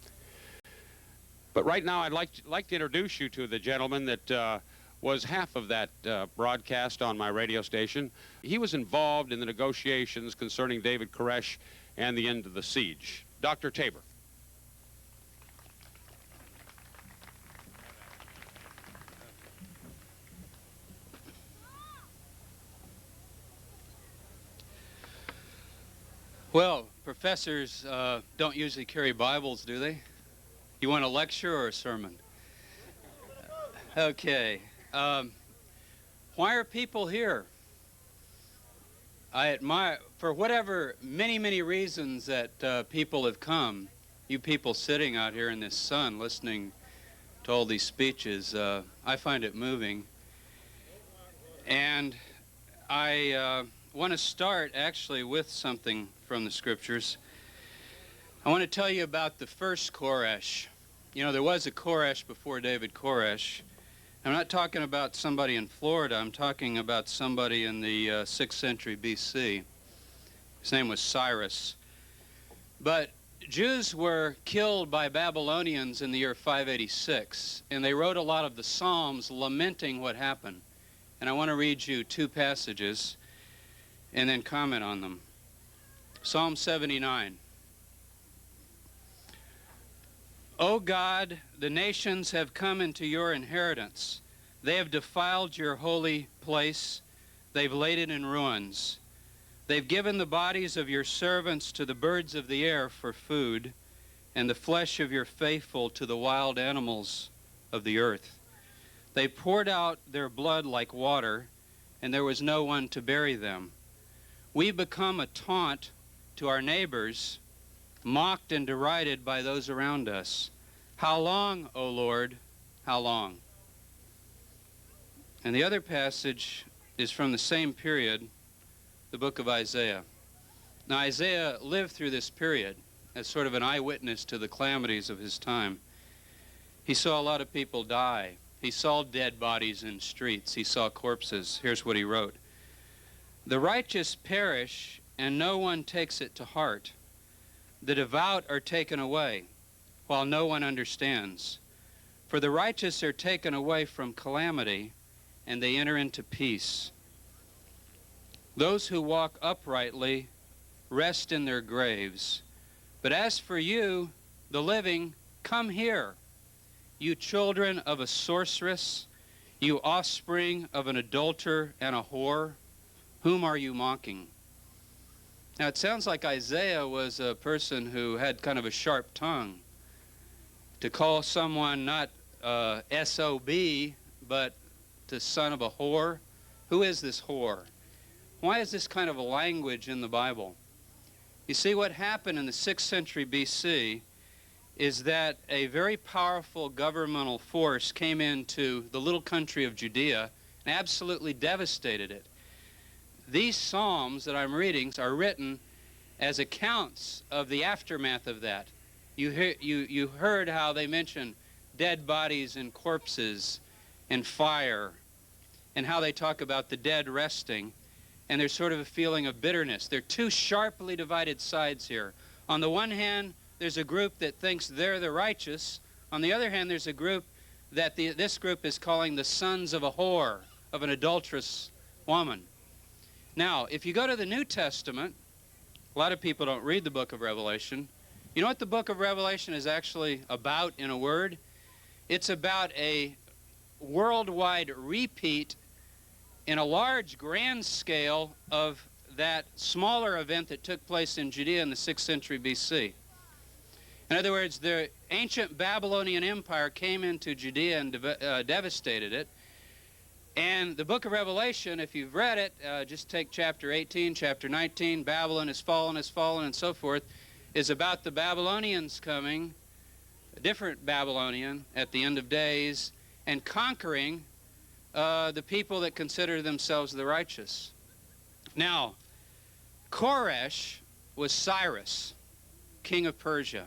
But right now, I'd like to introduce you to the gentleman that was half of that broadcast on my radio station. He was involved in the negotiations concerning David Koresh and the end of the siege. Dr. Tabor. Well, professors don't usually carry Bibles, do they? You want a lecture or a sermon? Okay. Why are people here? I admire, for whatever many reasons that people have come, you people sitting out here in this sun listening to all these speeches, I find it moving. And I want to start actually with something from the scriptures. I want to tell you about the first Koresh. You know, there was a Koresh before David Koresh. I'm not talking about somebody in Florida. I'm talking about somebody in the 6th century BC. His name was Cyrus. But Jews were killed by Babylonians in the year 586, and they wrote a lot of the Psalms lamenting what happened. And I want to read you 2 passages and then comment on them. Psalm 79. O God, the nations have come into your inheritance. They have defiled your holy place. They've laid it in ruins. They've given the bodies of your servants to the birds of the air for food, and the flesh of your faithful to the wild animals of the earth. They poured out their blood like water, and there was no one to bury them. We become a taunt to our neighbors, mocked and derided by those around us. How long, O Lord, how long? And the other passage is from the same period, the book of Isaiah. Now, Isaiah lived through this period as sort of an eyewitness to the calamities of his time. He saw a lot of people die. He saw dead bodies in streets. He saw corpses. Here's what he wrote. The righteous perish, and no one takes it to heart. The devout are taken away, while no one understands. For the righteous are taken away from calamity, and they enter into peace. Those who walk uprightly rest in their graves. But as for you, the living, come here, you children of a sorceress, you offspring of an adulterer and a whore, whom are you mocking? Now it sounds like Isaiah was a person who had kind of a sharp tongue. To call someone not S-O-B, but the son of a whore. Who is this whore? Why is this kind of a language in the Bible? You see, what happened in the 6th century B.C. is that a very powerful governmental force came into the little country of Judea and absolutely devastated it. These Psalms that I'm reading are written as accounts of the aftermath of that. You heard how they mentioned dead bodies and corpses and fire, and how they talk about the dead resting, and there's sort of a feeling of bitterness. There are two sharply divided sides here. On the one hand, there's a group that thinks they're the righteous. On the other hand, there's a group that this group is calling the sons of a whore, of an adulterous woman. Now, if you go to the New Testament, a lot of people don't read the book of Revelation. You know what the book of Revelation is actually about in a word? It's about a worldwide repeat in a large, grand scale of that smaller event that took place in Judea in the 6th century B.C. In other words, the ancient Babylonian Empire came into Judea and devastated it. And the book of Revelation, if you've read it, just take chapter 18, chapter 19, Babylon has fallen, and so forth, is about the Babylonians coming, a different Babylonian at the end of days, and conquering the people that consider themselves the righteous. Now, Koresh was Cyrus, king of Persia.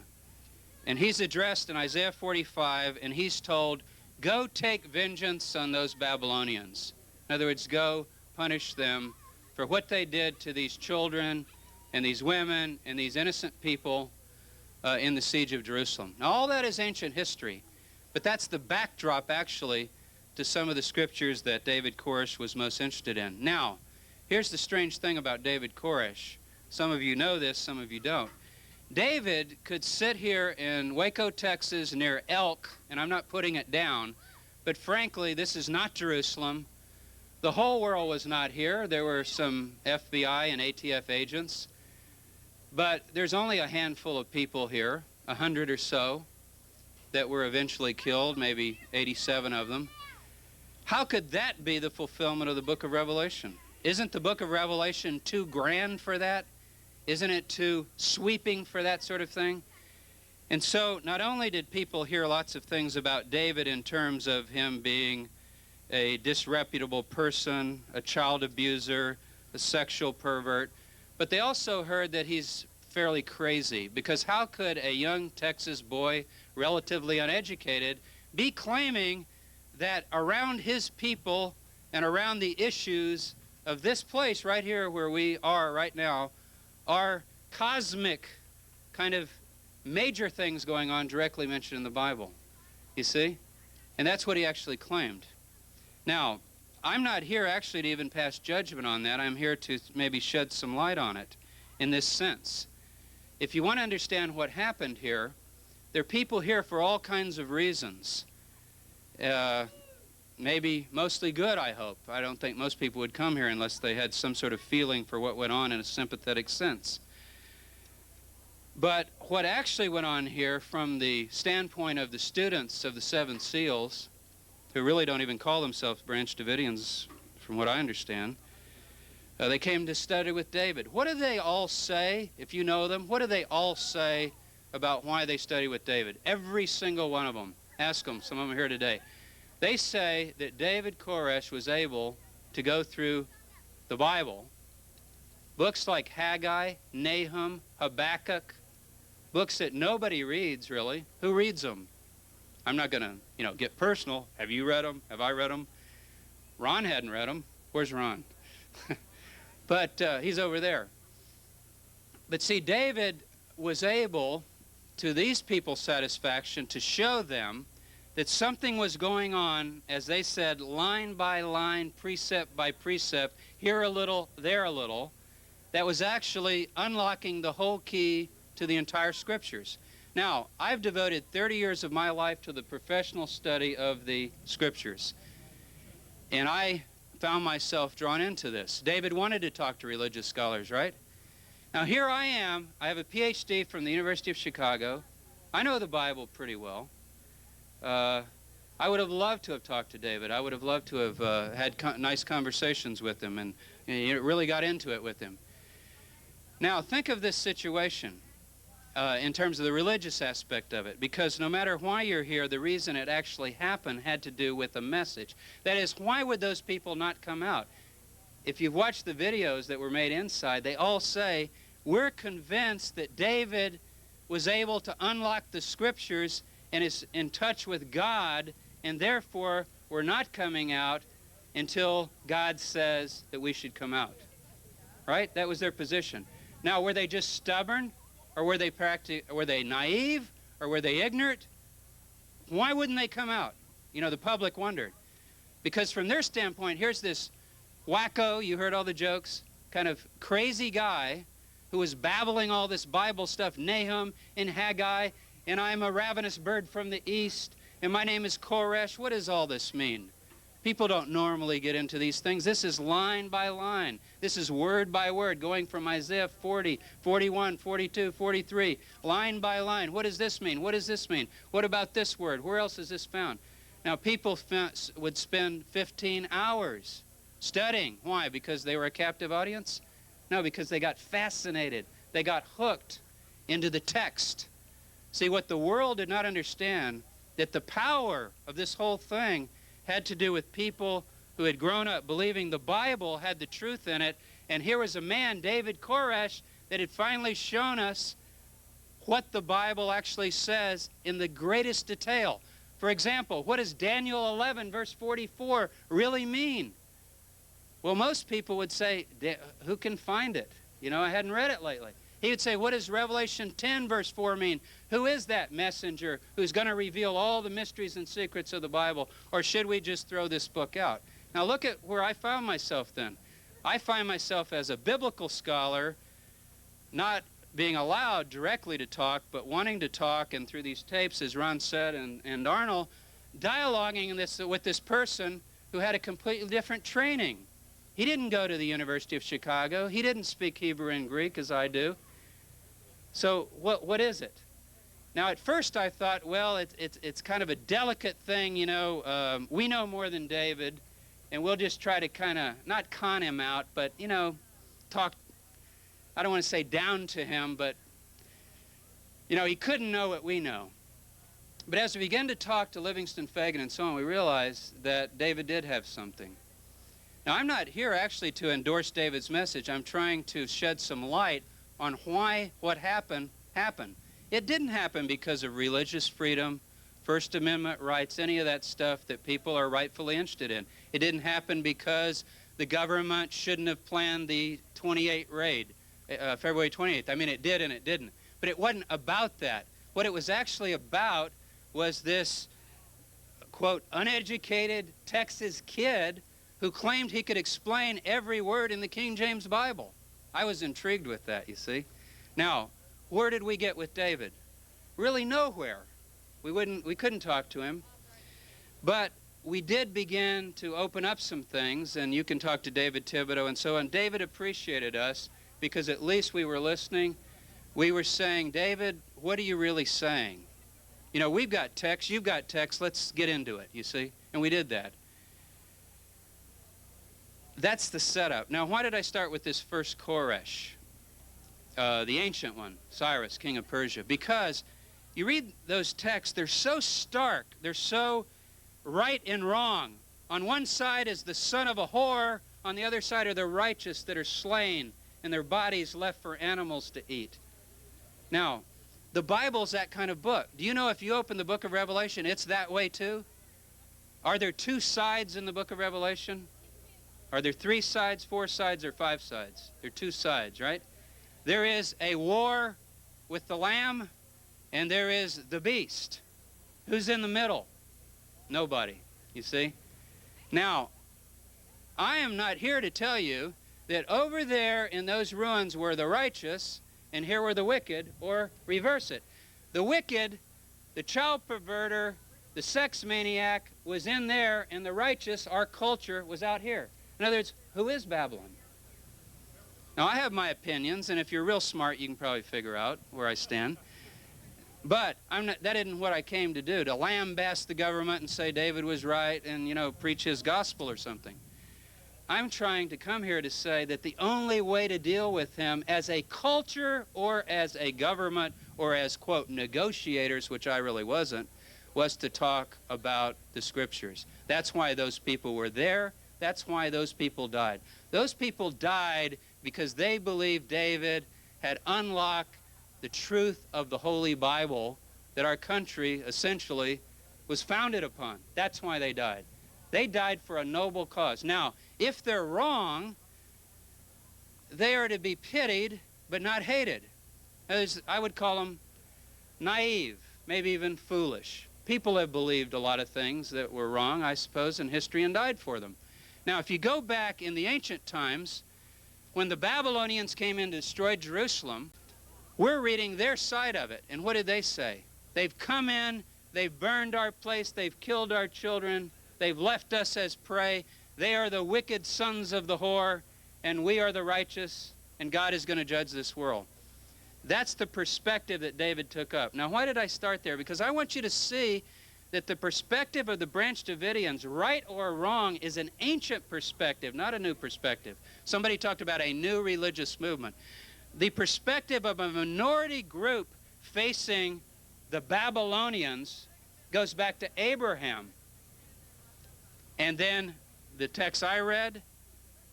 And he's addressed in Isaiah 45, and he's told, go take vengeance on those Babylonians. In other words, go punish them for what they did to these children and these women and these innocent people in the siege of Jerusalem. Now, all that is ancient history, but that's the backdrop, actually, to some of the scriptures that David Koresh was most interested in. Now, here's the strange thing about David Koresh. Some of you know this, some of you don't. David could sit here in Waco, Texas, near Elk, and I'm not putting it down, but frankly, this is not Jerusalem. The whole world was not here. There were some FBI and ATF agents, but there's only a handful of people here, 100 or so, that were eventually killed, maybe 87 of them. How could that be the fulfillment of the book of Revelation? Isn't the book of Revelation too grand for that? Isn't it too sweeping for that sort of thing? And so not only did people hear lots of things about David in terms of him being a disreputable person, a child abuser, a sexual pervert, but they also heard that he's fairly crazy, because how could a young Texas boy, relatively uneducated, be claiming that around his people and around the issues of this place right here where we are right now are cosmic kind of major things going on directly mentioned in the Bible, you see? And that's what he actually claimed. Now, I'm not here actually to even pass judgment on that. I'm here to maybe shed some light on it in this sense. If you want to understand what happened here, there are people here for all kinds of reasons. Maybe mostly good, I hope. I don't think most people would come here unless they had some sort of feeling for what went on in a sympathetic sense. But what actually went on here from the standpoint of the students of the Seven Seals, who really don't even call themselves Branch Davidians, from what I understand, they came to study with David. What do they all say, if you know them? What do they all say about why they study with David? Every single one of them. Ask them. Some of them are here today. They say that David Koresh was able to go through the Bible, books like Haggai, Nahum, Habakkuk, books that nobody reads, really. Who reads them? I'm not going to, get personal. Have you read them? Have I read them? Ron hadn't read them. Where's Ron? But he's over there. But see, David was able, to these people's satisfaction, to show them that something was going on, as they said, line by line, precept by precept, here a little, there a little, that was actually unlocking the whole key to the entire scriptures. Now, I've devoted 30 years of my life to the professional study of the Scriptures, and I found myself drawn into this. David wanted to talk to religious scholars, right? Now, here I am. I have a PhD from the University of Chicago. I know the Bible pretty well. I would have loved to have talked to David. I would have loved to have had nice conversations with him and really got into it with him. Now, think of this situation in terms of the religious aspect of it, because no matter why you're here, the reason it actually happened had to do with a message. That is, why would those people not come out? If you've watched the videos that were made inside, they all say, we're convinced that David was able to unlock the Scriptures and is in touch with God, and therefore we're not coming out until God says that we should come out. Right? That was their position. Now, were they just stubborn, or were they naive, or were they ignorant? Why wouldn't they come out? You know, the public wondered. Because from their standpoint, here's this Waco, you heard all the jokes, kind of crazy guy who was babbling all this Bible stuff, Nahum and Haggai, and I'm a ravenous bird from the east, and my name is Koresh. What does all this mean? People don't normally get into these things. This is line by line. This is word by word, going from Isaiah 40, 41, 42, 43, line by line. What does this mean? What does this mean? What about this word? Where else is this found? Now, people would spend 15 hours studying. Why? Because they were a captive audience? No, because they got fascinated. They got hooked into the text. See, what the world did not understand, that the power of this whole thing had to do with people who had grown up believing the Bible had the truth in it, and here was a man, David Koresh, that had finally shown us what the Bible actually says in the greatest detail. For example, what does Daniel 11, verse 44 really mean? Well, most people would say, who can find it? You know, I hadn't read it lately. He would say, what does Revelation 10, verse 4 mean? Who is that messenger who's going to reveal all the mysteries and secrets of the Bible? Or should we just throw this book out? Now look at where I found myself then. I find myself as a biblical scholar, not being allowed directly to talk, but wanting to talk, and through these tapes, as Ron said, and Arnold, dialoguing with this person who had a completely different training. He didn't go to the University of Chicago. He didn't speak Hebrew and Greek as I do. So what is it? Now, at first I thought, well, it's kind of a delicate thing, you know. We know more than David, and we'll just try to kind of, not con him out, but, you know, talk, I don't want to say down to him, but, you know, he couldn't know what we know. But as we began to talk to Livingston, Fagan, and so on, we realized that David did have something. Now, I'm not here actually to endorse David's message. I'm trying to shed some light on why what happened. It didn't happen because of religious freedom, First Amendment rights, any of that stuff that people are rightfully interested in. It didn't happen because the government shouldn't have planned the 28 raid, February 28th. I mean, it did and it didn't. But it wasn't about that. What it was actually about was this, quote, uneducated Texas kid who claimed he could explain every word in the King James Bible. I was intrigued with that, you see. Now, where did we get with David? Really nowhere. We couldn't talk to him. But we did begin to open up some things, and you can talk to David Thibodeau and so on. David appreciated us because at least we were listening. We were saying, David, what are you really saying? You know, we've got text, you've got text, let's get into it, you see. And we did that. That's the setup. Now, why did I start with this first Koresh? The ancient one, Cyrus, king of Persia. Because you read those texts, they're so stark, they're so right and wrong. On one side is the son of a whore, on the other side are the righteous that are slain and their bodies left for animals to eat. Now, the Bible's that kind of book. Do you know if you open the book of Revelation, it's that way too? Are there two sides in the book of Revelation? Are there 3 sides, 4 sides, or 5 sides? There are 2 sides, right? There is a war with the Lamb, and there is the beast. Who's in the middle? Nobody, you see? Now, I am not here to tell you that over there in those ruins were the righteous, and here were the wicked, or reverse it. The wicked, the child perverter, the sex maniac was in there, and the righteous, our culture, was out here. In other words, who is Babylon? Now, I have my opinions, and if you're real smart, you can probably figure out where I stand. But that isn't what I came to do, to lambaste the government and say David was right and, you know, preach his gospel or something. I'm trying to come here to say that the only way to deal with him as a culture or as a government or as, quote, negotiators, which I really wasn't, was to talk about the Scriptures. That's why those people were there. That's why those people died. Those people died because they believed David had unlocked the truth of the Holy Bible that our country essentially was founded upon. That's why they died. They died for a noble cause. Now, if they're wrong, they are to be pitied but not hated. I would call them naive, maybe even foolish. People have believed a lot of things that were wrong, I suppose, in history and died for them. Now, if you go back in the ancient times, when the Babylonians came in and destroyed Jerusalem, we're reading their side of it. And what did they say? They've come in, they've burned our place, they've killed our children, they've left us as prey. They are the wicked sons of the whore, and we are the righteous, and God is going to judge this world. That's the perspective that David took up. Now, why did I start there? Because I want you to see that the perspective of the Branch Davidians, right or wrong, is an ancient perspective, not a new perspective. Somebody talked about a new religious movement. The perspective of a minority group facing the Babylonians goes back to Abraham. And then the text I read,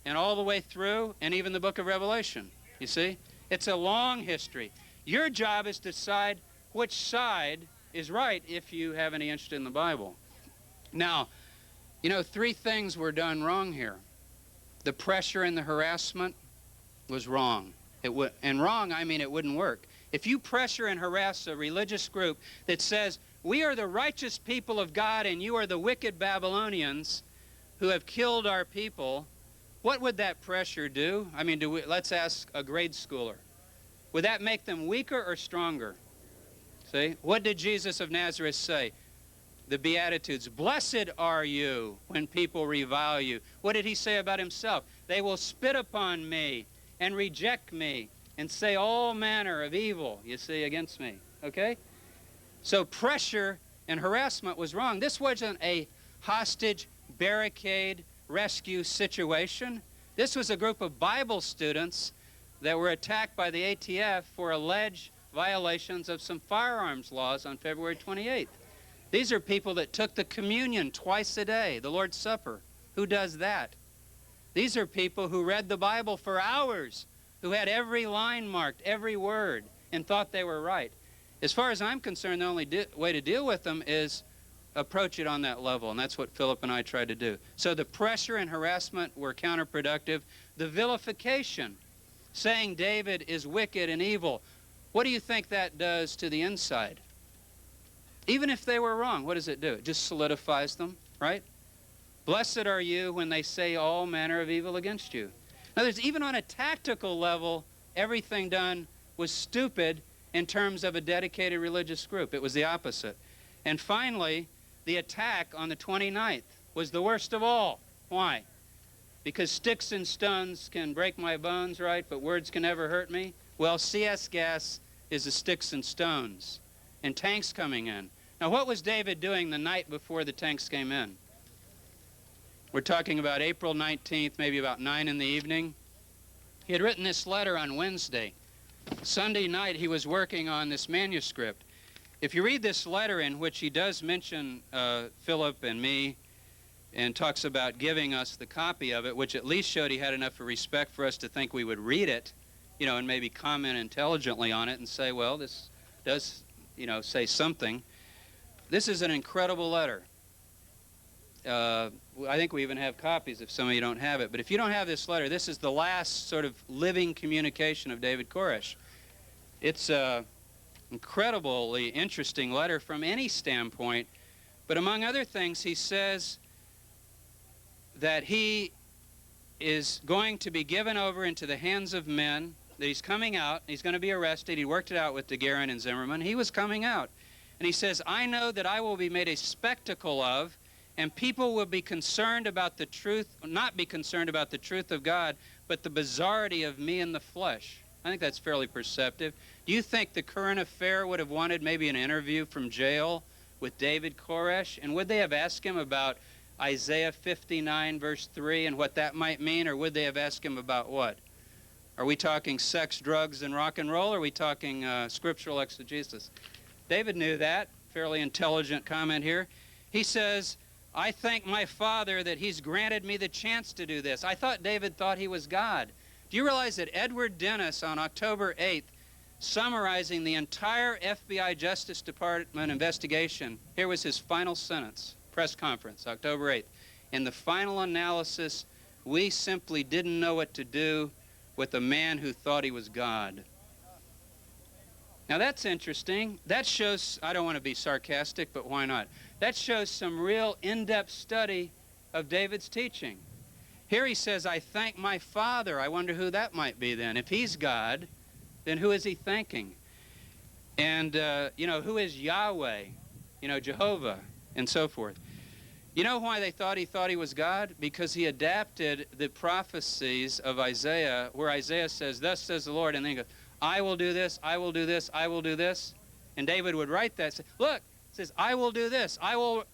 and all the way through, and even the book of Revelation. You see? It's a long history. Your job is to decide which side is right if you have any interest in the Bible. Now, you know, 3 things were done wrong here. The pressure and the harassment was wrong. And wrong, I mean it wouldn't work. If you pressure and harass a religious group that says, we are the righteous people of God and you are the wicked Babylonians who have killed our people, what would that pressure do? I mean, let's ask a grade schooler. Would that make them weaker or stronger? See? What did Jesus of Nazareth say? The Beatitudes. Blessed are you when people revile you. What did he say about himself? They will spit upon me and reject me and say all manner of evil, you see, against me. Okay? So pressure and harassment was wrong. This wasn't a hostage, barricade, rescue situation. This was a group of Bible students that were attacked by the ATF for alleged violations of some firearms laws on February 28th. These are people that took the communion twice a day, the Lord's Supper. Who does that? These are people who read the Bible for hours, who had every line marked, every word, and thought they were right. As far as I'm concerned, the only way to deal with them is approach it on that level, and that's what Philip and I tried to do. So the pressure and harassment were counterproductive. The vilification, saying David is wicked and evil, what do you think that does to the inside? Even if they were wrong, what does it do? It just solidifies them, right? Blessed are you when they say all manner of evil against you. In other words, even on a tactical level, everything done was stupid in terms of a dedicated religious group. It was the opposite. And finally, the attack on the 29th was the worst of all. Why? Because sticks and stones can break my bones, right, but words can never hurt me. Well, CS gas is the sticks and stones, and tanks coming in. Now, what was David doing the night before the tanks came in? We're talking about April 19th, maybe about 9 in the evening. He had written this letter on Wednesday. Sunday night, he was working on this manuscript. If you read this letter in which he does mention Philip and me and talks about giving us the copy of it, which at least showed he had enough of respect for us to think we would read it, you know, and maybe comment intelligently on it and say, well, this does, you know, say something. This is an incredible letter. I think we even have copies if some of you don't have it. But if you don't have this letter, this is the last sort of living communication of David Koresh. It's an incredibly interesting letter from any standpoint. But among other things, he says that he is going to be given over into the hands of men that he's coming out, he's going to be arrested. He worked it out with Daguerre and Zimmerman. He was coming out. And he says, I know that I will be made a spectacle of, and people will be concerned about the truth, not be concerned about the truth of God, but the bizarrety of me in the flesh. I think that's fairly perceptive. Do you think the current affair would have wanted maybe an interview from jail with David Koresh? And would they have asked him about Isaiah 59, verse 3, and what that might mean? Or would they have asked him about what? Are we talking sex, drugs, and rock and roll? Or are we talking scriptural exegesis? David knew that. Fairly intelligent comment here. He says, I thank my Father that he's granted me the chance to do this. I thought David thought he was God. Do you realize that Edward Dennis on October 8th, summarizing the entire FBI Justice Department investigation, here was his final sentence, press conference, October 8th. In the final analysis, we simply didn't know what to do with a man who thought he was God. Now that's interesting. That shows, I don't want to be sarcastic, but why not? That shows some real in-depth study of David's teaching. Here he says, I thank my Father. I wonder who that might be then. If he's God, then who is he thanking? And, who is Yahweh? Jehovah, and so forth. You know why they thought he was God? Because he adapted the prophecies of Isaiah, where Isaiah says, thus says the Lord, and then he goes, I will do this, I will do this, I will do this. And David would write that, say, look, it says, I will do this, I will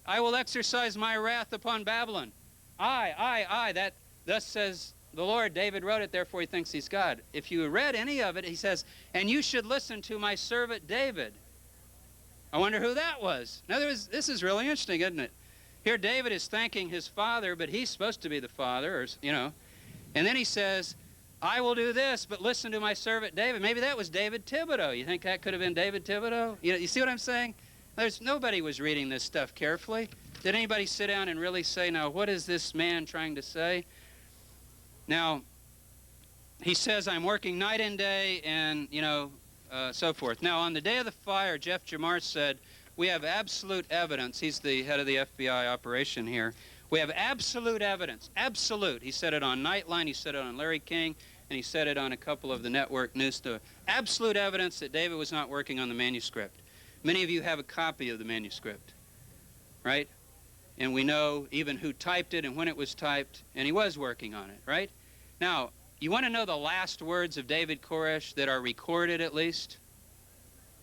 exercise my wrath upon Babylon. That thus says the Lord. David wrote it, therefore he thinks he's God. If you read any of it, he says, and you should listen to my servant David. I wonder who that was. In other words, this is really interesting, isn't it? Here David is thanking his father, but he's supposed to be the father, And then he says, I will do this, but listen to my servant David. Maybe that was David Thibodeau. You think that could have been David Thibodeau? You see what I'm saying? Nobody was reading this stuff carefully. Did anybody sit down and really say, now, what is this man trying to say? Now, he says, I'm working night and day, and, so forth. Now, on the day of the fire, Jeff Jamar said, we have absolute evidence. He's the head of the FBI operation here. We have absolute evidence. Absolute. He said it on Nightline. He said it on Larry King. And he said it on a couple of the network news. Absolute evidence that David was not working on the manuscript. Many of you have a copy of the manuscript, right? And we know even who typed it and when it was typed, and he was working on it, right? Now, you want to know the last words of David Koresh that are recorded, at least?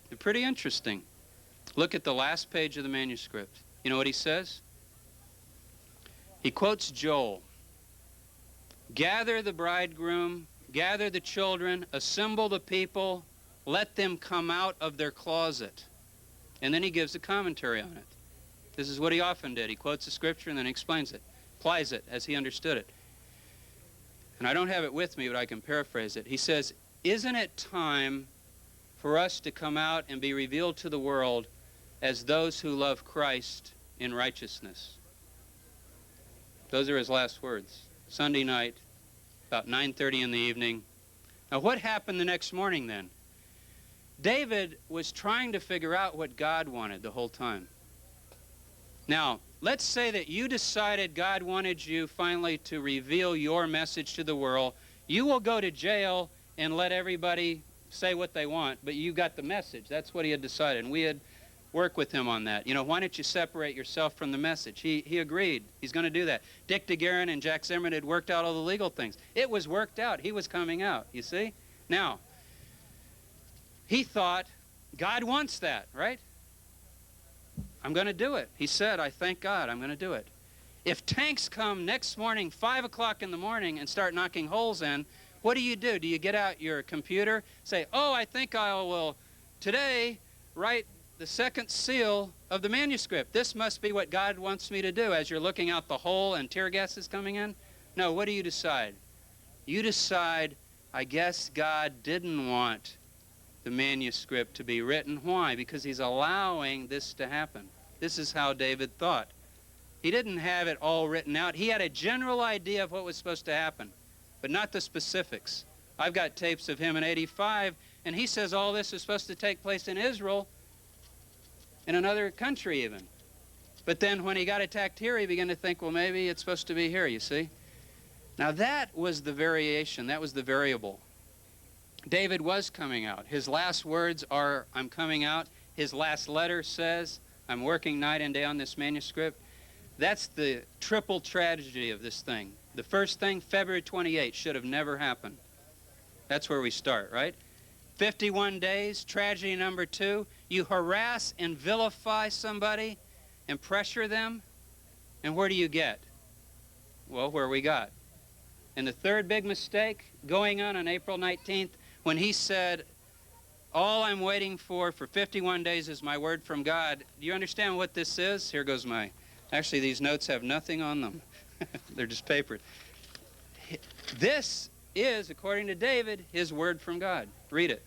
They're pretty interesting. Look at the last page of the manuscript. You know what he says? He quotes Joel. Gather the bridegroom, gather the children, assemble the people, let them come out of their closet. And then he gives a commentary on it. This is what he often did. He quotes the scripture and then explains it, applies it as he understood it. And I don't have it with me, but I can paraphrase it. He says, isn't it time for us to come out and be revealed to the world as those who love Christ in righteousness? Those are his last words. Sunday night, about 9:30 in the evening. Now, what happened the next morning then? David was trying to figure out what God wanted the whole time. Now, let's say that you decided God wanted you finally to reveal your message to the world. You will go to jail and let everybody say what they want, but you got the message. That's what he had decided, and we had worked with him on that. Why don't you separate yourself from the message? He agreed. He's going to do that. Dick Daguerre and Jack Zimmerman had worked out all the legal things. It was worked out. He was coming out, you see? Now, he thought, God wants that, right? I'm going to do it. He said, I thank God, I'm going to do it. If tanks come next morning, 5 o'clock in the morning, and start knocking holes in, what do? Do you get out your computer, say, oh, I think I will today write the second seal of the manuscript. This must be what God wants me to do as you're looking out the hole and tear gas is coming in? No, what do you decide? You decide, I guess God didn't want the manuscript to be written. Why? Because he's allowing this to happen. This is how David thought. He didn't have it all written out. He had a general idea of what was supposed to happen, but not the specifics. I've got tapes of him in '85, and he says all this is supposed to take place in Israel, in another country even. But then when he got attacked here, he began to think, well, maybe it's supposed to be here, you see. Now that was the variation. That was the variable. David was coming out. His last words are, "I'm coming out." His last letter says, "I'm working night and day on this manuscript." That's the triple tragedy of this thing. The first thing, February 28th, should have never happened. That's where we start, right? 51 days, tragedy number 2. You harass and vilify somebody and pressure them, and where do you get? Well, where we got. And the third big mistake, going on April 19th, when he said, "All I'm waiting for 51 days is my word from God." Do you understand what this is? Here goes my... Actually, these notes have nothing on them. They're just paper. This is, according to David, his word from God. Read it.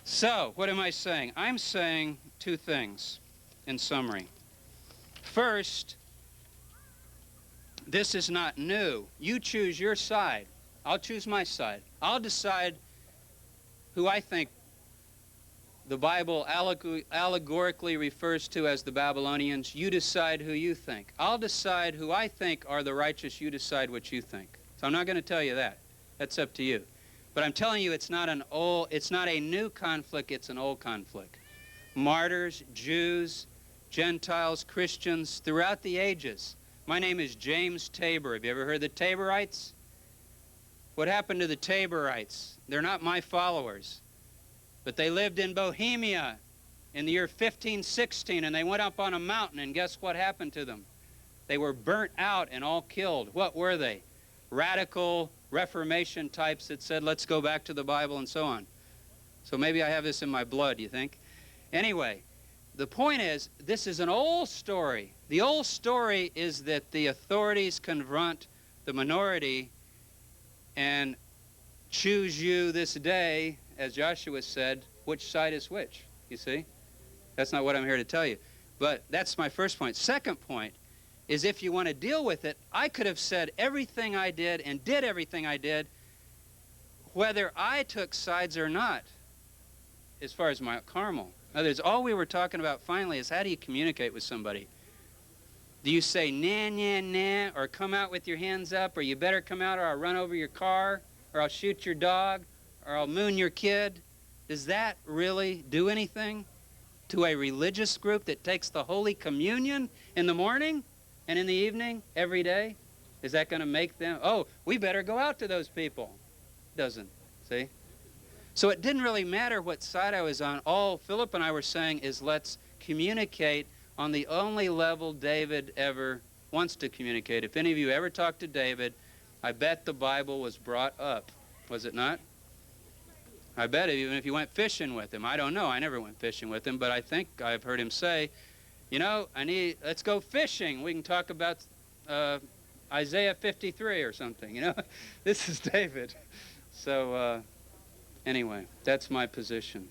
So, what am I saying? I'm saying 2 things in summary. First, this is not new. You choose your side. I'll choose my side. I'll decide who I think the Bible allegorically refers to as the Babylonians. You decide who you think. I'll decide who I think are the righteous. You decide what you think. So I'm not going to tell you that. That's up to you. But I'm telling you, it's not a new conflict, it's an old conflict. Martyrs, Jews, Gentiles, Christians, throughout the ages. My name is James Tabor. Have you ever heard of the Taborites? What happened to the Taborites? They're not my followers. But they lived in Bohemia in the year 1516, and they went up on a mountain, and guess what happened to them? They were burnt out and all killed. What were they? Radical Reformation types that said, let's go back to the Bible and so on. So maybe I have this in my blood, you think? Anyway, the point is, this is an old story. The old story is that the authorities confront the minority and choose you this day, as Joshua said, which side is which, you see? That's not what I'm here to tell you. But that's my first point. Second point is, if you want to deal with it, I could have said everything I did and did everything I did, whether I took sides or not, as far as Mount Carmel. In other words, all we were talking about finally is, how do you communicate with somebody? Do you say, nah, nah, nah, or come out with your hands up, or you better come out or I'll run over your car, or I'll shoot your dog, or I'll moon your kid? Does that really do anything to a religious group that takes the Holy Communion in the morning and in the evening every day? Is that going to make them, oh, we better go out to those people? Doesn't, see? So it didn't really matter what side I was on. All Philip and I were saying is, let's communicate on the only level David ever wants to communicate. If any of you ever talked to David, I bet the Bible was brought up. Was it not? I bet even if you went fishing with him. I don't know. I never went fishing with him, but I think I've heard him say, you know, let's go fishing. We can talk about Isaiah 53 or something, you know. This is David. So anyway, that's my position.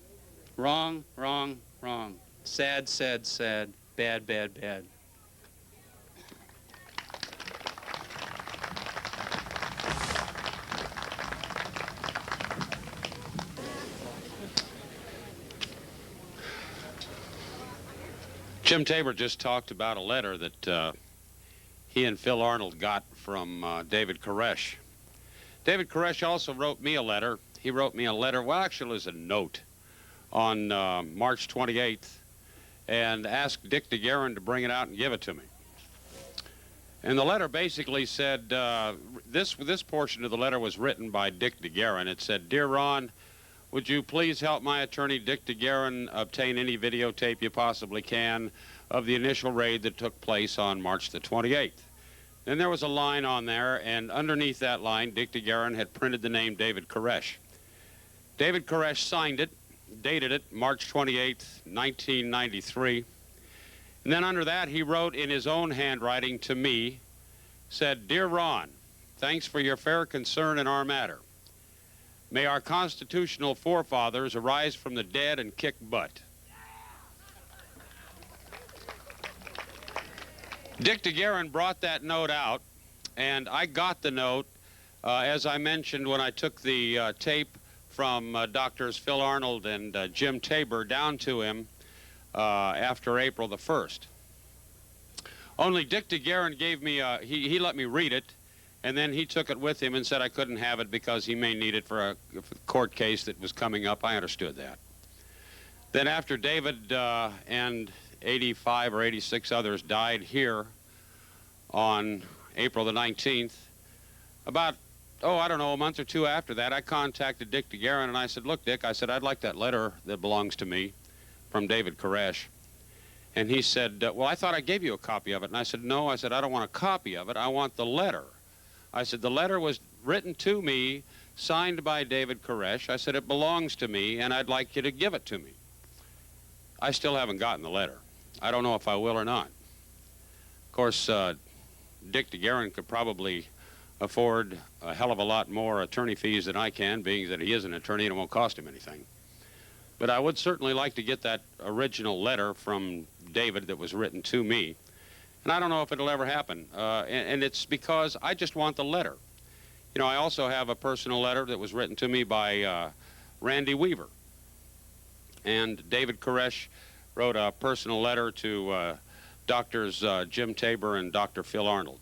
Wrong, wrong, wrong. Sad, sad, sad. Bad, bad, bad. Jim Tabor just talked about a letter that he and Phil Arnold got from David Koresh. David Koresh also wrote me a letter. He wrote me a letter, well, actually it was a note, on March 28th, and asked Dick DeGuerin to bring it out and give it to me. And the letter basically said, this portion of the letter was written by Dick DeGuerin. It said, "Dear Ron, would you please help my attorney, Dick DeGuerin, obtain any videotape you possibly can of the initial raid that took place on March the 28th. Then there was a line on there, and underneath that line, Dick DeGuerin had printed the name David Koresh. David Koresh signed it, dated it March 28th, 1993. And then under that, he wrote in his own handwriting to me, said, "Dear Ron, thanks for your fair concern in our matter. May our constitutional forefathers arise from the dead and kick butt." Dick DeGuerin brought that note out, and I got the note, as I mentioned, when I took the tape from Doctors Phil Arnold and Jim Tabor down to him after April the 1st. Only Dick DeGuerin gave me, he let me read it, And then he took it with him and said I couldn't have it because he may need it for a court case that was coming up. I understood that. Then after David and 85 or 86 others died here on April the 19th, about, I don't know, a month or two after that, I contacted Dick DeGuerin and I said, look, Dick, I said, I'd like that letter that belongs to me from David Koresh. And he said, well, I thought I gave you a copy of it. And I said, no, I said, I don't want a copy of it. I want the letter. I said, the letter was written to me, signed by David Koresh. I said, it belongs to me, and I'd like you to give it to me. I still haven't gotten the letter. I don't know if I will or not. Of course, Dick DeGuerin could probably afford a hell of a lot more attorney fees than I can, being that he is an attorney and it won't cost him anything. But I would certainly like to get that original letter from David that was written to me. And I don't know if it'll ever happen. And it's because I just want the letter. You know, I also have a personal letter that was written to me by Randy Weaver. And David Koresh wrote a personal letter to Doctors Jim Tabor and Dr. Phil Arnold.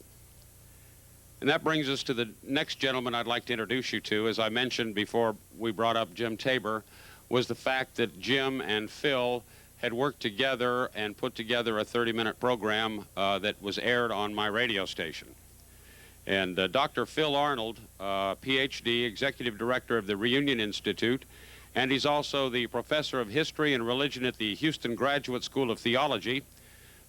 And that brings us to the next gentleman I'd like to introduce you to. As I mentioned before we brought up Jim Tabor, was the fact that Jim and Phil had worked together and put together a 30-minute program that was aired on my radio station. And Dr. Phil Arnold, PhD, Executive Director of the Reunion Institute, and he's also the Professor of History and Religion at the Houston Graduate School of Theology.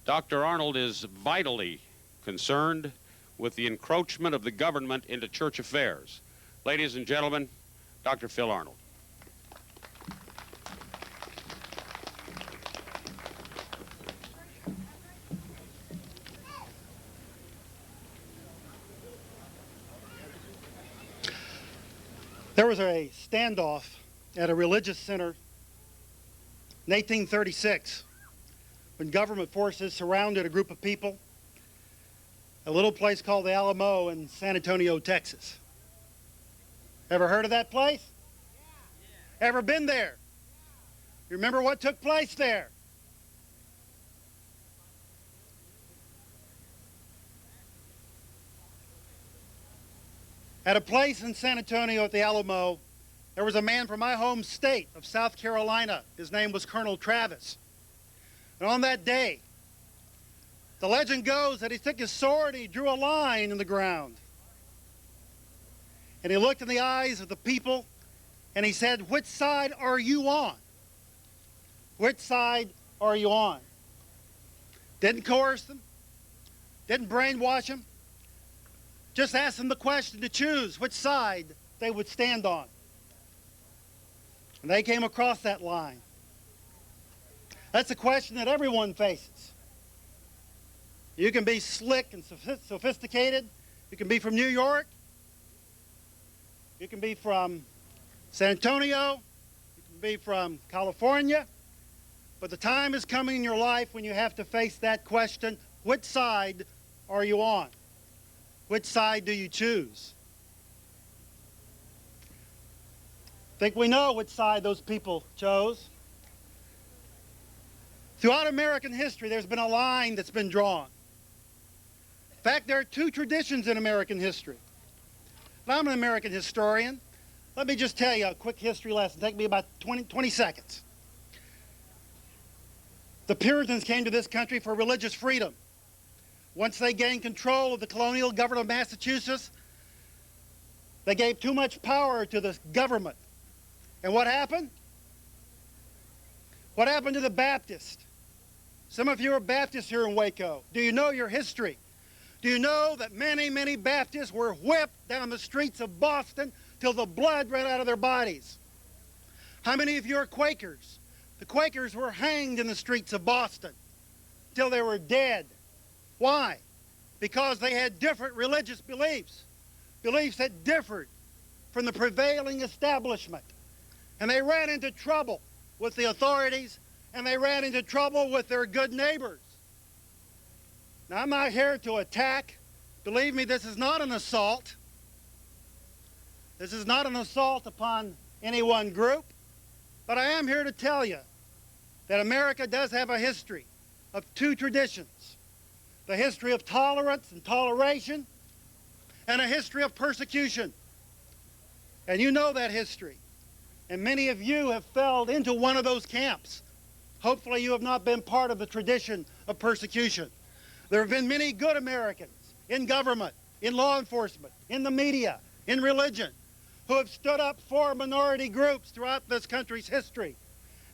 Dr. Arnold is vitally concerned with the encroachment of the government into church affairs. Ladies and gentlemen, Dr. Phil Arnold. There was a standoff at a religious center in 1836 when government forces surrounded a group of people, a little place called the Alamo in San Antonio, Texas. Ever heard of that place? Yeah. Ever been there? You remember what took place there? At a place in San Antonio at the Alamo, there was a man from my home state of South Carolina. His name was Colonel Travis. And on that day, the legend goes that he took his sword and he drew a line in the ground. And he looked in the eyes of the people and he said, which side are you on? Which side are you on? Didn't coerce them, didn't brainwash them, just asked them the question to choose which side they would stand on. And they came across that line. That's a question that everyone faces. You can be slick and sophisticated. You can be from New York. You can be from San Antonio. You can be from California. But the time is coming in your life when you have to face that question, which side are you on? Which side do you choose? I think we know which side those people chose. Throughout American history, there's been a line that's been drawn. In fact, there are two traditions in American history. And I'm an American historian. Let me just tell you a quick history lesson. Take me about 20 seconds. The Puritans came to this country for religious freedom. Once they gained control of the colonial government of Massachusetts, they gave too much power to the government. And what happened? What happened to the Baptists? Some of you are Baptists here in Waco. Do you know your history? Do you know that many, many Baptists were whipped down the streets of Boston till the blood ran out of their bodies? How many of you are Quakers? The Quakers were hanged in the streets of Boston till they were dead. Why? Because they had different religious beliefs, beliefs that differed from the prevailing establishment. And they ran into trouble with the authorities, and they ran into trouble with their good neighbors. Now, I'm not here to attack. Believe me, this is not an assault. This is not an assault upon any one group. But I am here to tell you that America does have a history of two traditions. The history of tolerance and toleration, and a history of persecution. And you know that history. And many of you have fell into one of those camps. Hopefully you have not been part of the tradition of persecution. There have been many good Americans in government, in law enforcement, in the media, in religion, who have stood up for minority groups throughout this country's history.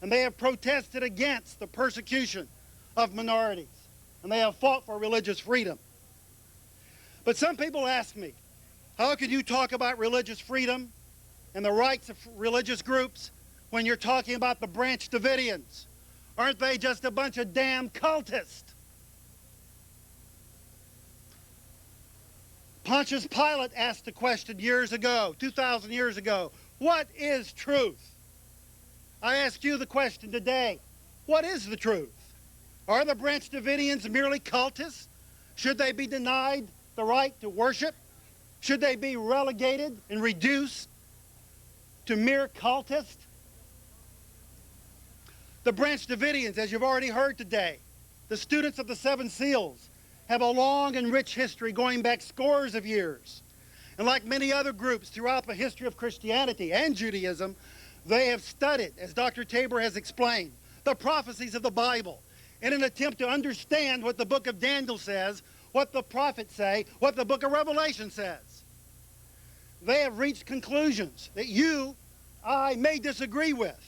And they have protested against the persecution of minorities. And they have fought for religious freedom. But some people ask me, how can you talk about religious freedom and the rights of religious groups when you're talking about the Branch Davidians? Aren't they just a bunch of damn cultists? Pontius Pilate asked the question years ago, 2,000 years ago, what is truth? I ask you the question today, what is the truth? Are the Branch Davidians merely cultists? Should they be denied the right to worship? Should they be relegated and reduced to mere cultists? The Branch Davidians, as you've already heard today, the students of the Seven Seals, have a long and rich history going back scores of years. And like many other groups throughout the history of Christianity and Judaism, they have studied, as Dr. Tabor has explained, the prophecies of the Bible in an attempt to understand what the book of Daniel says, what the prophets say, what the book of Revelation says. They have reached conclusions that you, I, may disagree with,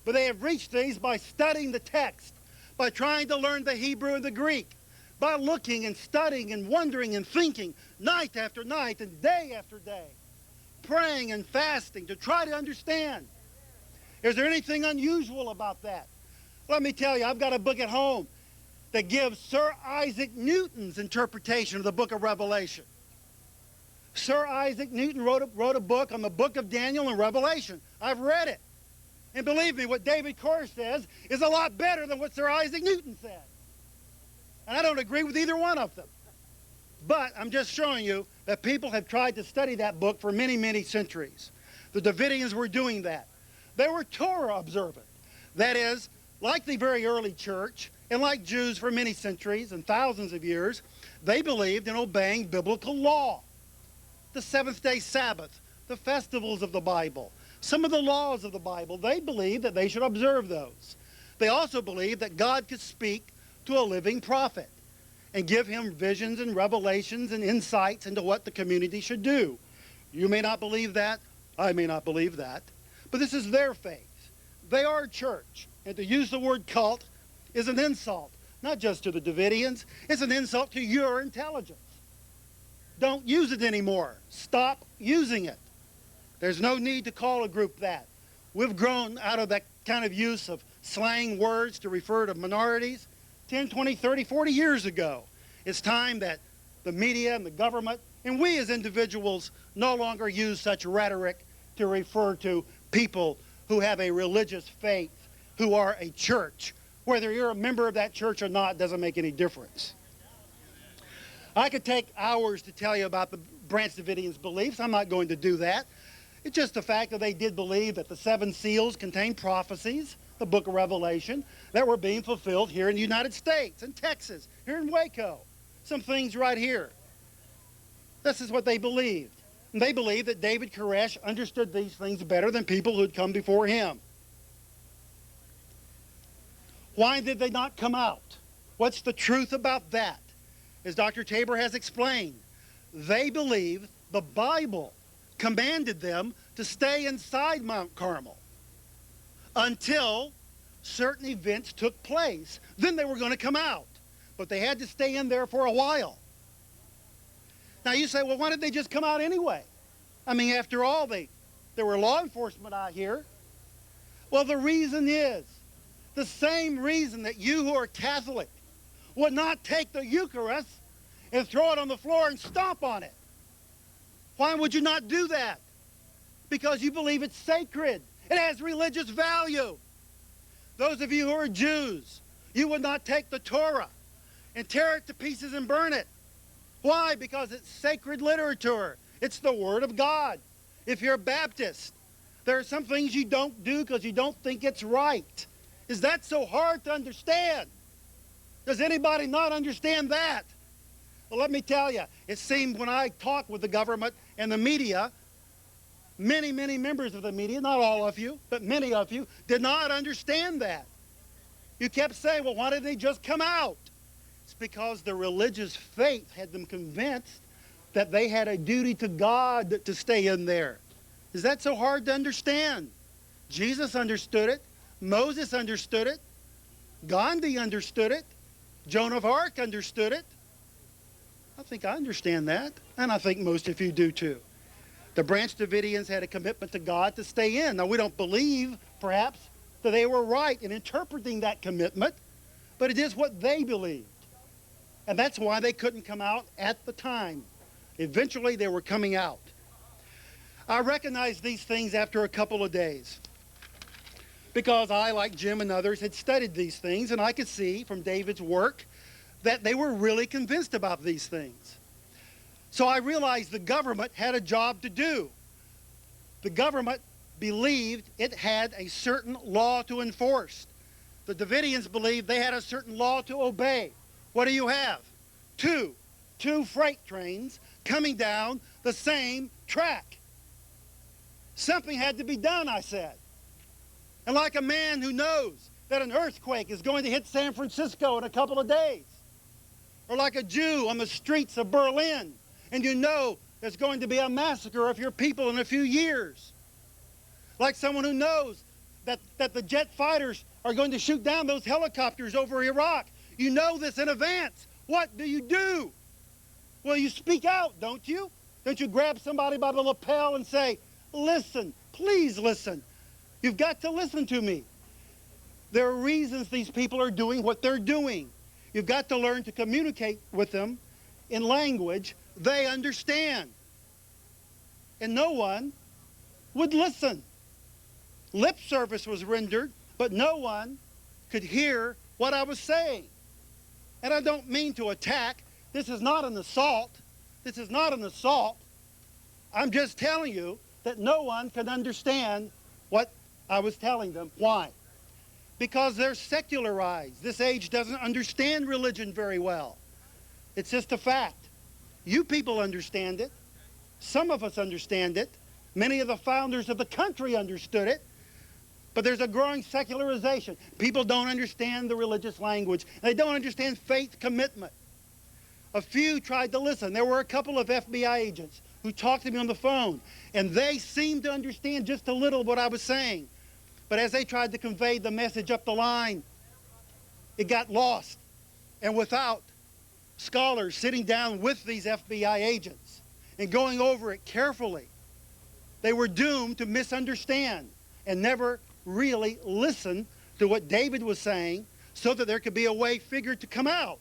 but they have reached these by studying the text, by trying to learn the Hebrew and the Greek, by looking and studying and wondering and thinking night after night and day after day, praying and fasting to try to understand. Is there anything unusual about that? Let me tell you, I've got a book at home that gives Sir Isaac Newton's interpretation of the book of Revelation. Sir Isaac Newton wrote a book on the book of Daniel and Revelation. I've read it. And believe me, what David Koresh says is a lot better than what Sir Isaac Newton said. And I don't agree with either one of them. But I'm just showing you that people have tried to study that book for many, many centuries. The Davidians were doing that. They were Torah observant. That is, like the very early church, and like Jews for many centuries and thousands of years, they believed in obeying biblical law. The seventh-day Sabbath, the festivals of the Bible, some of the laws of the Bible, they believed that they should observe those. They also believed that God could speak to a living prophet and give him visions and revelations and insights into what the community should do. You may not believe that. I may not believe that. But this is their faith. They are a church. And to use the word cult is an insult, not just to the Davidians. It's an insult to your intelligence. Don't use it anymore. Stop using it. There's no need to call a group that. We've grown out of that kind of use of slang words to refer to minorities 10, 20, 30, 40 years ago. It's time that the media and the government and we as individuals no longer use such rhetoric to refer to people who have a religious faith, who are a church. Whether you're a member of that church or not doesn't make any difference. I could take hours to tell you about the Branch Davidians' beliefs. I'm not going to do that. It's just the fact that they did believe that the seven seals contained prophecies, the book of Revelation, that were being fulfilled here in the United States, in Texas, here in Waco. Some things right here. This is what they believed. And they believed that David Koresh understood these things better than people who had come before him. Why did they not come out? What's the truth about that? As Dr. Tabor has explained, they believed the Bible commanded them to stay inside Mount Carmel until certain events took place. Then they were going to come out. But they had to stay in there for a while. Now you say, well, why did they just come out anyway? I mean, after all, there were law enforcement out here. Well, the reason is the same reason that you who are Catholic would not take the Eucharist and throw it on the floor and stomp on it. Why would you not do that? Because you believe it's sacred. It has religious value. Those of you who are Jews, you would not take the Torah and tear it to pieces and burn it. Why? Because it's sacred literature. It's the Word of God. If you're a Baptist, there are some things you don't do because you don't think it's right. Is that so hard to understand? Does anybody not understand that? Well, let me tell you, it seemed when I talked with the government and the media, many, many members of the media, not all of you, but many of you, did not understand that. You kept saying, well, why didn't they just come out? It's because the religious faith had them convinced that they had a duty to God to stay in there. Is that so hard to understand? Jesus understood it. Moses understood it. Gandhi understood it. Joan of Arc understood it. I think I understand that, and I think most of you do too. The Branch Davidians had a commitment to God to stay in. Now, we don't believe, perhaps, that they were right in interpreting that commitment, but it is what they believed. And that's why they couldn't come out at the time. Eventually, they were coming out. I recognized these things after a couple of days because I, like Jim and others, had studied these things, and I could see from David's work that they were really convinced about these things. So I realized the government had a job to do. The government believed it had a certain law to enforce. The Davidians believed they had a certain law to obey. What do you have? Two freight trains coming down the same track. Something had to be done, I said. And like a man who knows that an earthquake is going to hit San Francisco in a couple of days, or like a Jew on the streets of Berlin, and you know there's going to be a massacre of your people in a few years. Like someone who knows that the jet fighters are going to shoot down those helicopters over Iraq. You know this in advance. What do? Well, you speak out, don't you? Don't you grab somebody by the lapel and say, listen, please listen. You've got to listen to me. There are reasons these people are doing what they're doing. You've got to learn to communicate with them in language they understand. And no one would listen. Lip service was rendered, but no one could hear what I was saying. And I don't mean to attack. This is not an assault. This is not an assault. I'm just telling you that no one can understand what I was telling them. Why? Because they're secularized. This age doesn't understand religion very well. It's just a fact. You people understand it. Some of us understand it. Many of the founders of the country understood it. But there's a growing secularization. People don't understand the religious language. They don't understand faith commitment. A few tried to listen. There were a couple of FBI agents who talked to me on the phone, and they seemed to understand just a little what I was saying. But as they tried to convey the message up the line, it got lost. And without scholars sitting down with these FBI agents and going over it carefully, they were doomed to misunderstand and never really listen to what David was saying so that there could be a way figured to come out.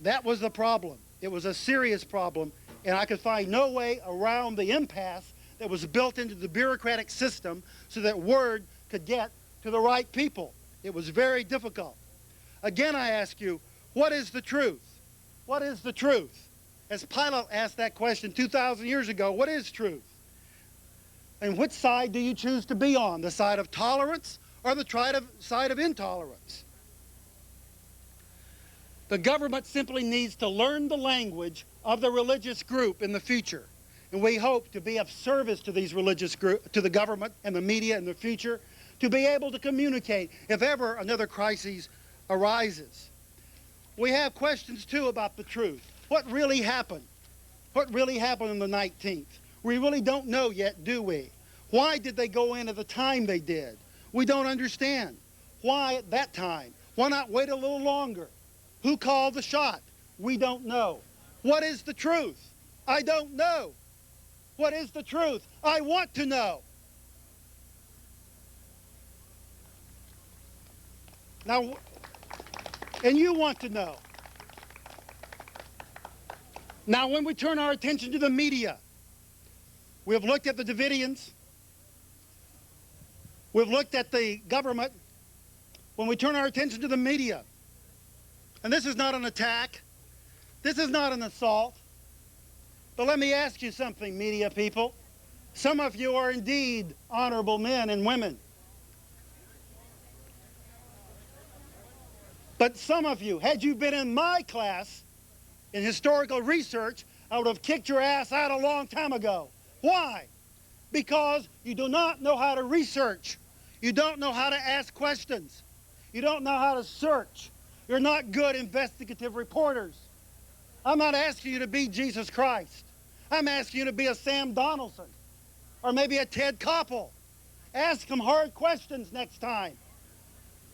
That was the problem. It was a serious problem, and I could find no way around the impasse that was built into the bureaucratic system so that word could get to the right people. It was very difficult. Again, I ask you, what is the truth? What is the truth? As Pilate asked that question 2,000 years ago, what is truth? And which side do you choose to be on? The side of tolerance or the side of intolerance? The government simply needs to learn the language of the religious group in the future. And we hope to be of service to these religious groups, to the government and the media in the future, to be able to communicate if ever another crisis arises. We have questions, too, about the truth. What really happened? What really happened on the 19th? We really don't know yet, do we? Why did they go in at the time they did? We don't understand. Why at that time? Why not wait a little longer? Who called the shot? We don't know. What is the truth? I don't know. What is the truth? I want to know. Now, and you want to know. Now, when we turn our attention to the media, we have looked at the Davidians. We've looked at the government. When we turn our attention to the media, and this is not an attack, this is not an assault, but let me ask you something, media people. Some of you are indeed honorable men and women. But some of you, had you been in my class, in historical research, I would have kicked your ass out a long time ago. Why? Because you do not know how to research. You don't know how to ask questions. You don't know how to search. You're not good investigative reporters. I'm not asking you to be Jesus Christ. I'm asking you to be a Sam Donaldson or maybe a Ted Koppel. Ask them hard questions next time.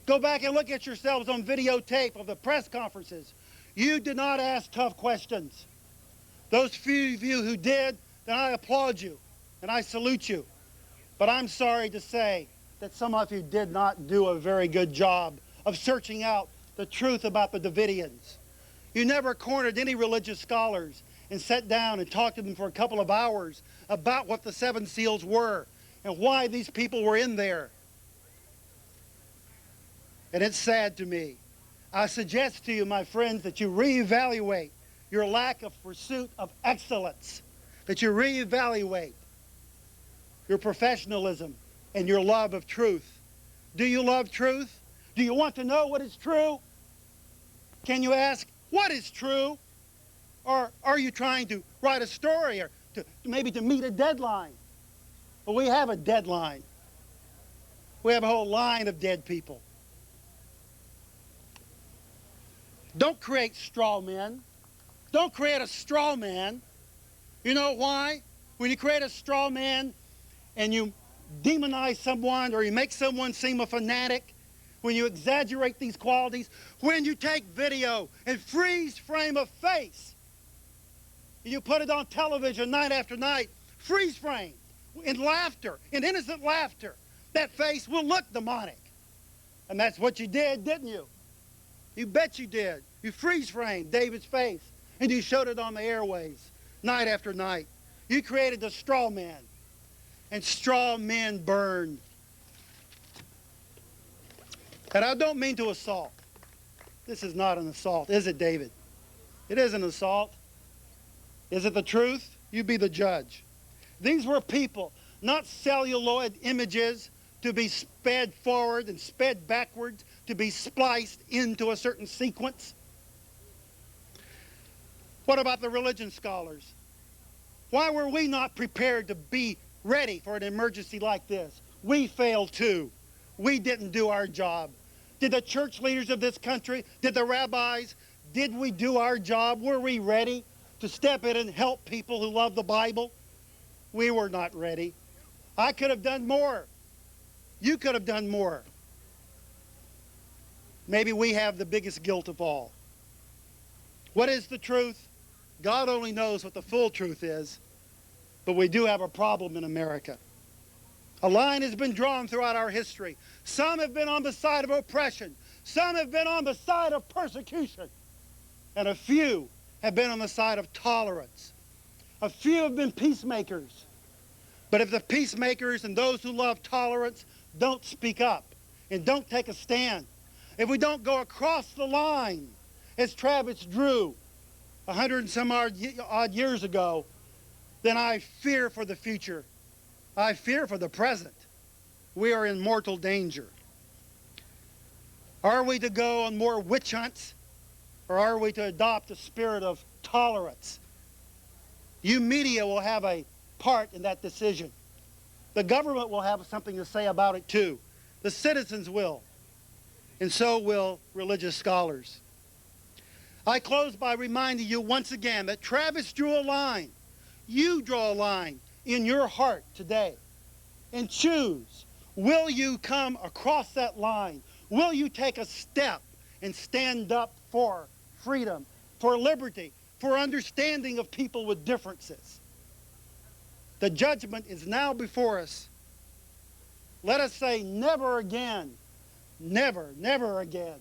Go back and look at yourselves on videotape of the press conferences. You did not ask tough questions. Those few of you who did, then I applaud you and I salute you. But I'm sorry to say that some of you did not do a very good job of searching out the truth about the Davidians. You never cornered any religious scholars and sat down and talked to them for a couple of hours about what the seven seals were and why these people were in there. And it's sad to me. I suggest to you, my friends, that you reevaluate your lack of pursuit of excellence, that you reevaluate your professionalism and your love of truth. Do you love truth? Do you want to know what is true? Can you ask, what is true? Or are you trying to write a story or maybe to meet a deadline? Well, we have a deadline. We have a whole line of dead people. Don't create straw men. Don't create a straw man. You know why? When you create a straw man and you demonize someone or you make someone seem a fanatic, when you exaggerate these qualities, when you take video and freeze frame a face, you put it on television night after night, freeze frame, in laughter, in innocent laughter, that face will look demonic. And that's what you did, didn't you? You bet you did. You freeze framed David's face and you showed it on the airways night after night. You created a straw man, and straw men burn. And I don't mean to assault. This is not an assault, is it, David? It is an assault. Is it the truth? You be the judge. These were people, not celluloid images to be sped forward and sped backwards, to be spliced into a certain sequence. What about the religion scholars? Why were we not prepared to be ready for an emergency like this? We failed too. We didn't do our job. Did the church leaders of this country, did the rabbis, did we do our job? Were we ready to step in and help people who love the Bible? We were not ready. I could have done more. You could have done more. Maybe we have the biggest guilt of all. What is the truth? God only knows what the full truth is, but we do have a problem in America. A line has been drawn throughout our history. Some have been on the side of oppression. Some have been on the side of persecution. And a few have been on the side of tolerance. A few have been peacemakers. But if the peacemakers and those who love tolerance don't speak up and don't take a stand, if we don't go across the line, as Travis drew 100 and some odd years ago, then I fear for the future. I fear for the present. We are in mortal danger. Are we to go on more witch hunts, or are we to adopt a spirit of tolerance? You media will have a part in that decision. The government will have something to say about it too. The citizens will, and so will religious scholars. I close by reminding you once again that Travis drew a line. You draw a line in your heart today and choose, will you come across that line? Will you take a step and stand up for freedom, for liberty, for understanding of people with differences? The judgment is now before us. Let us say never again, never, never again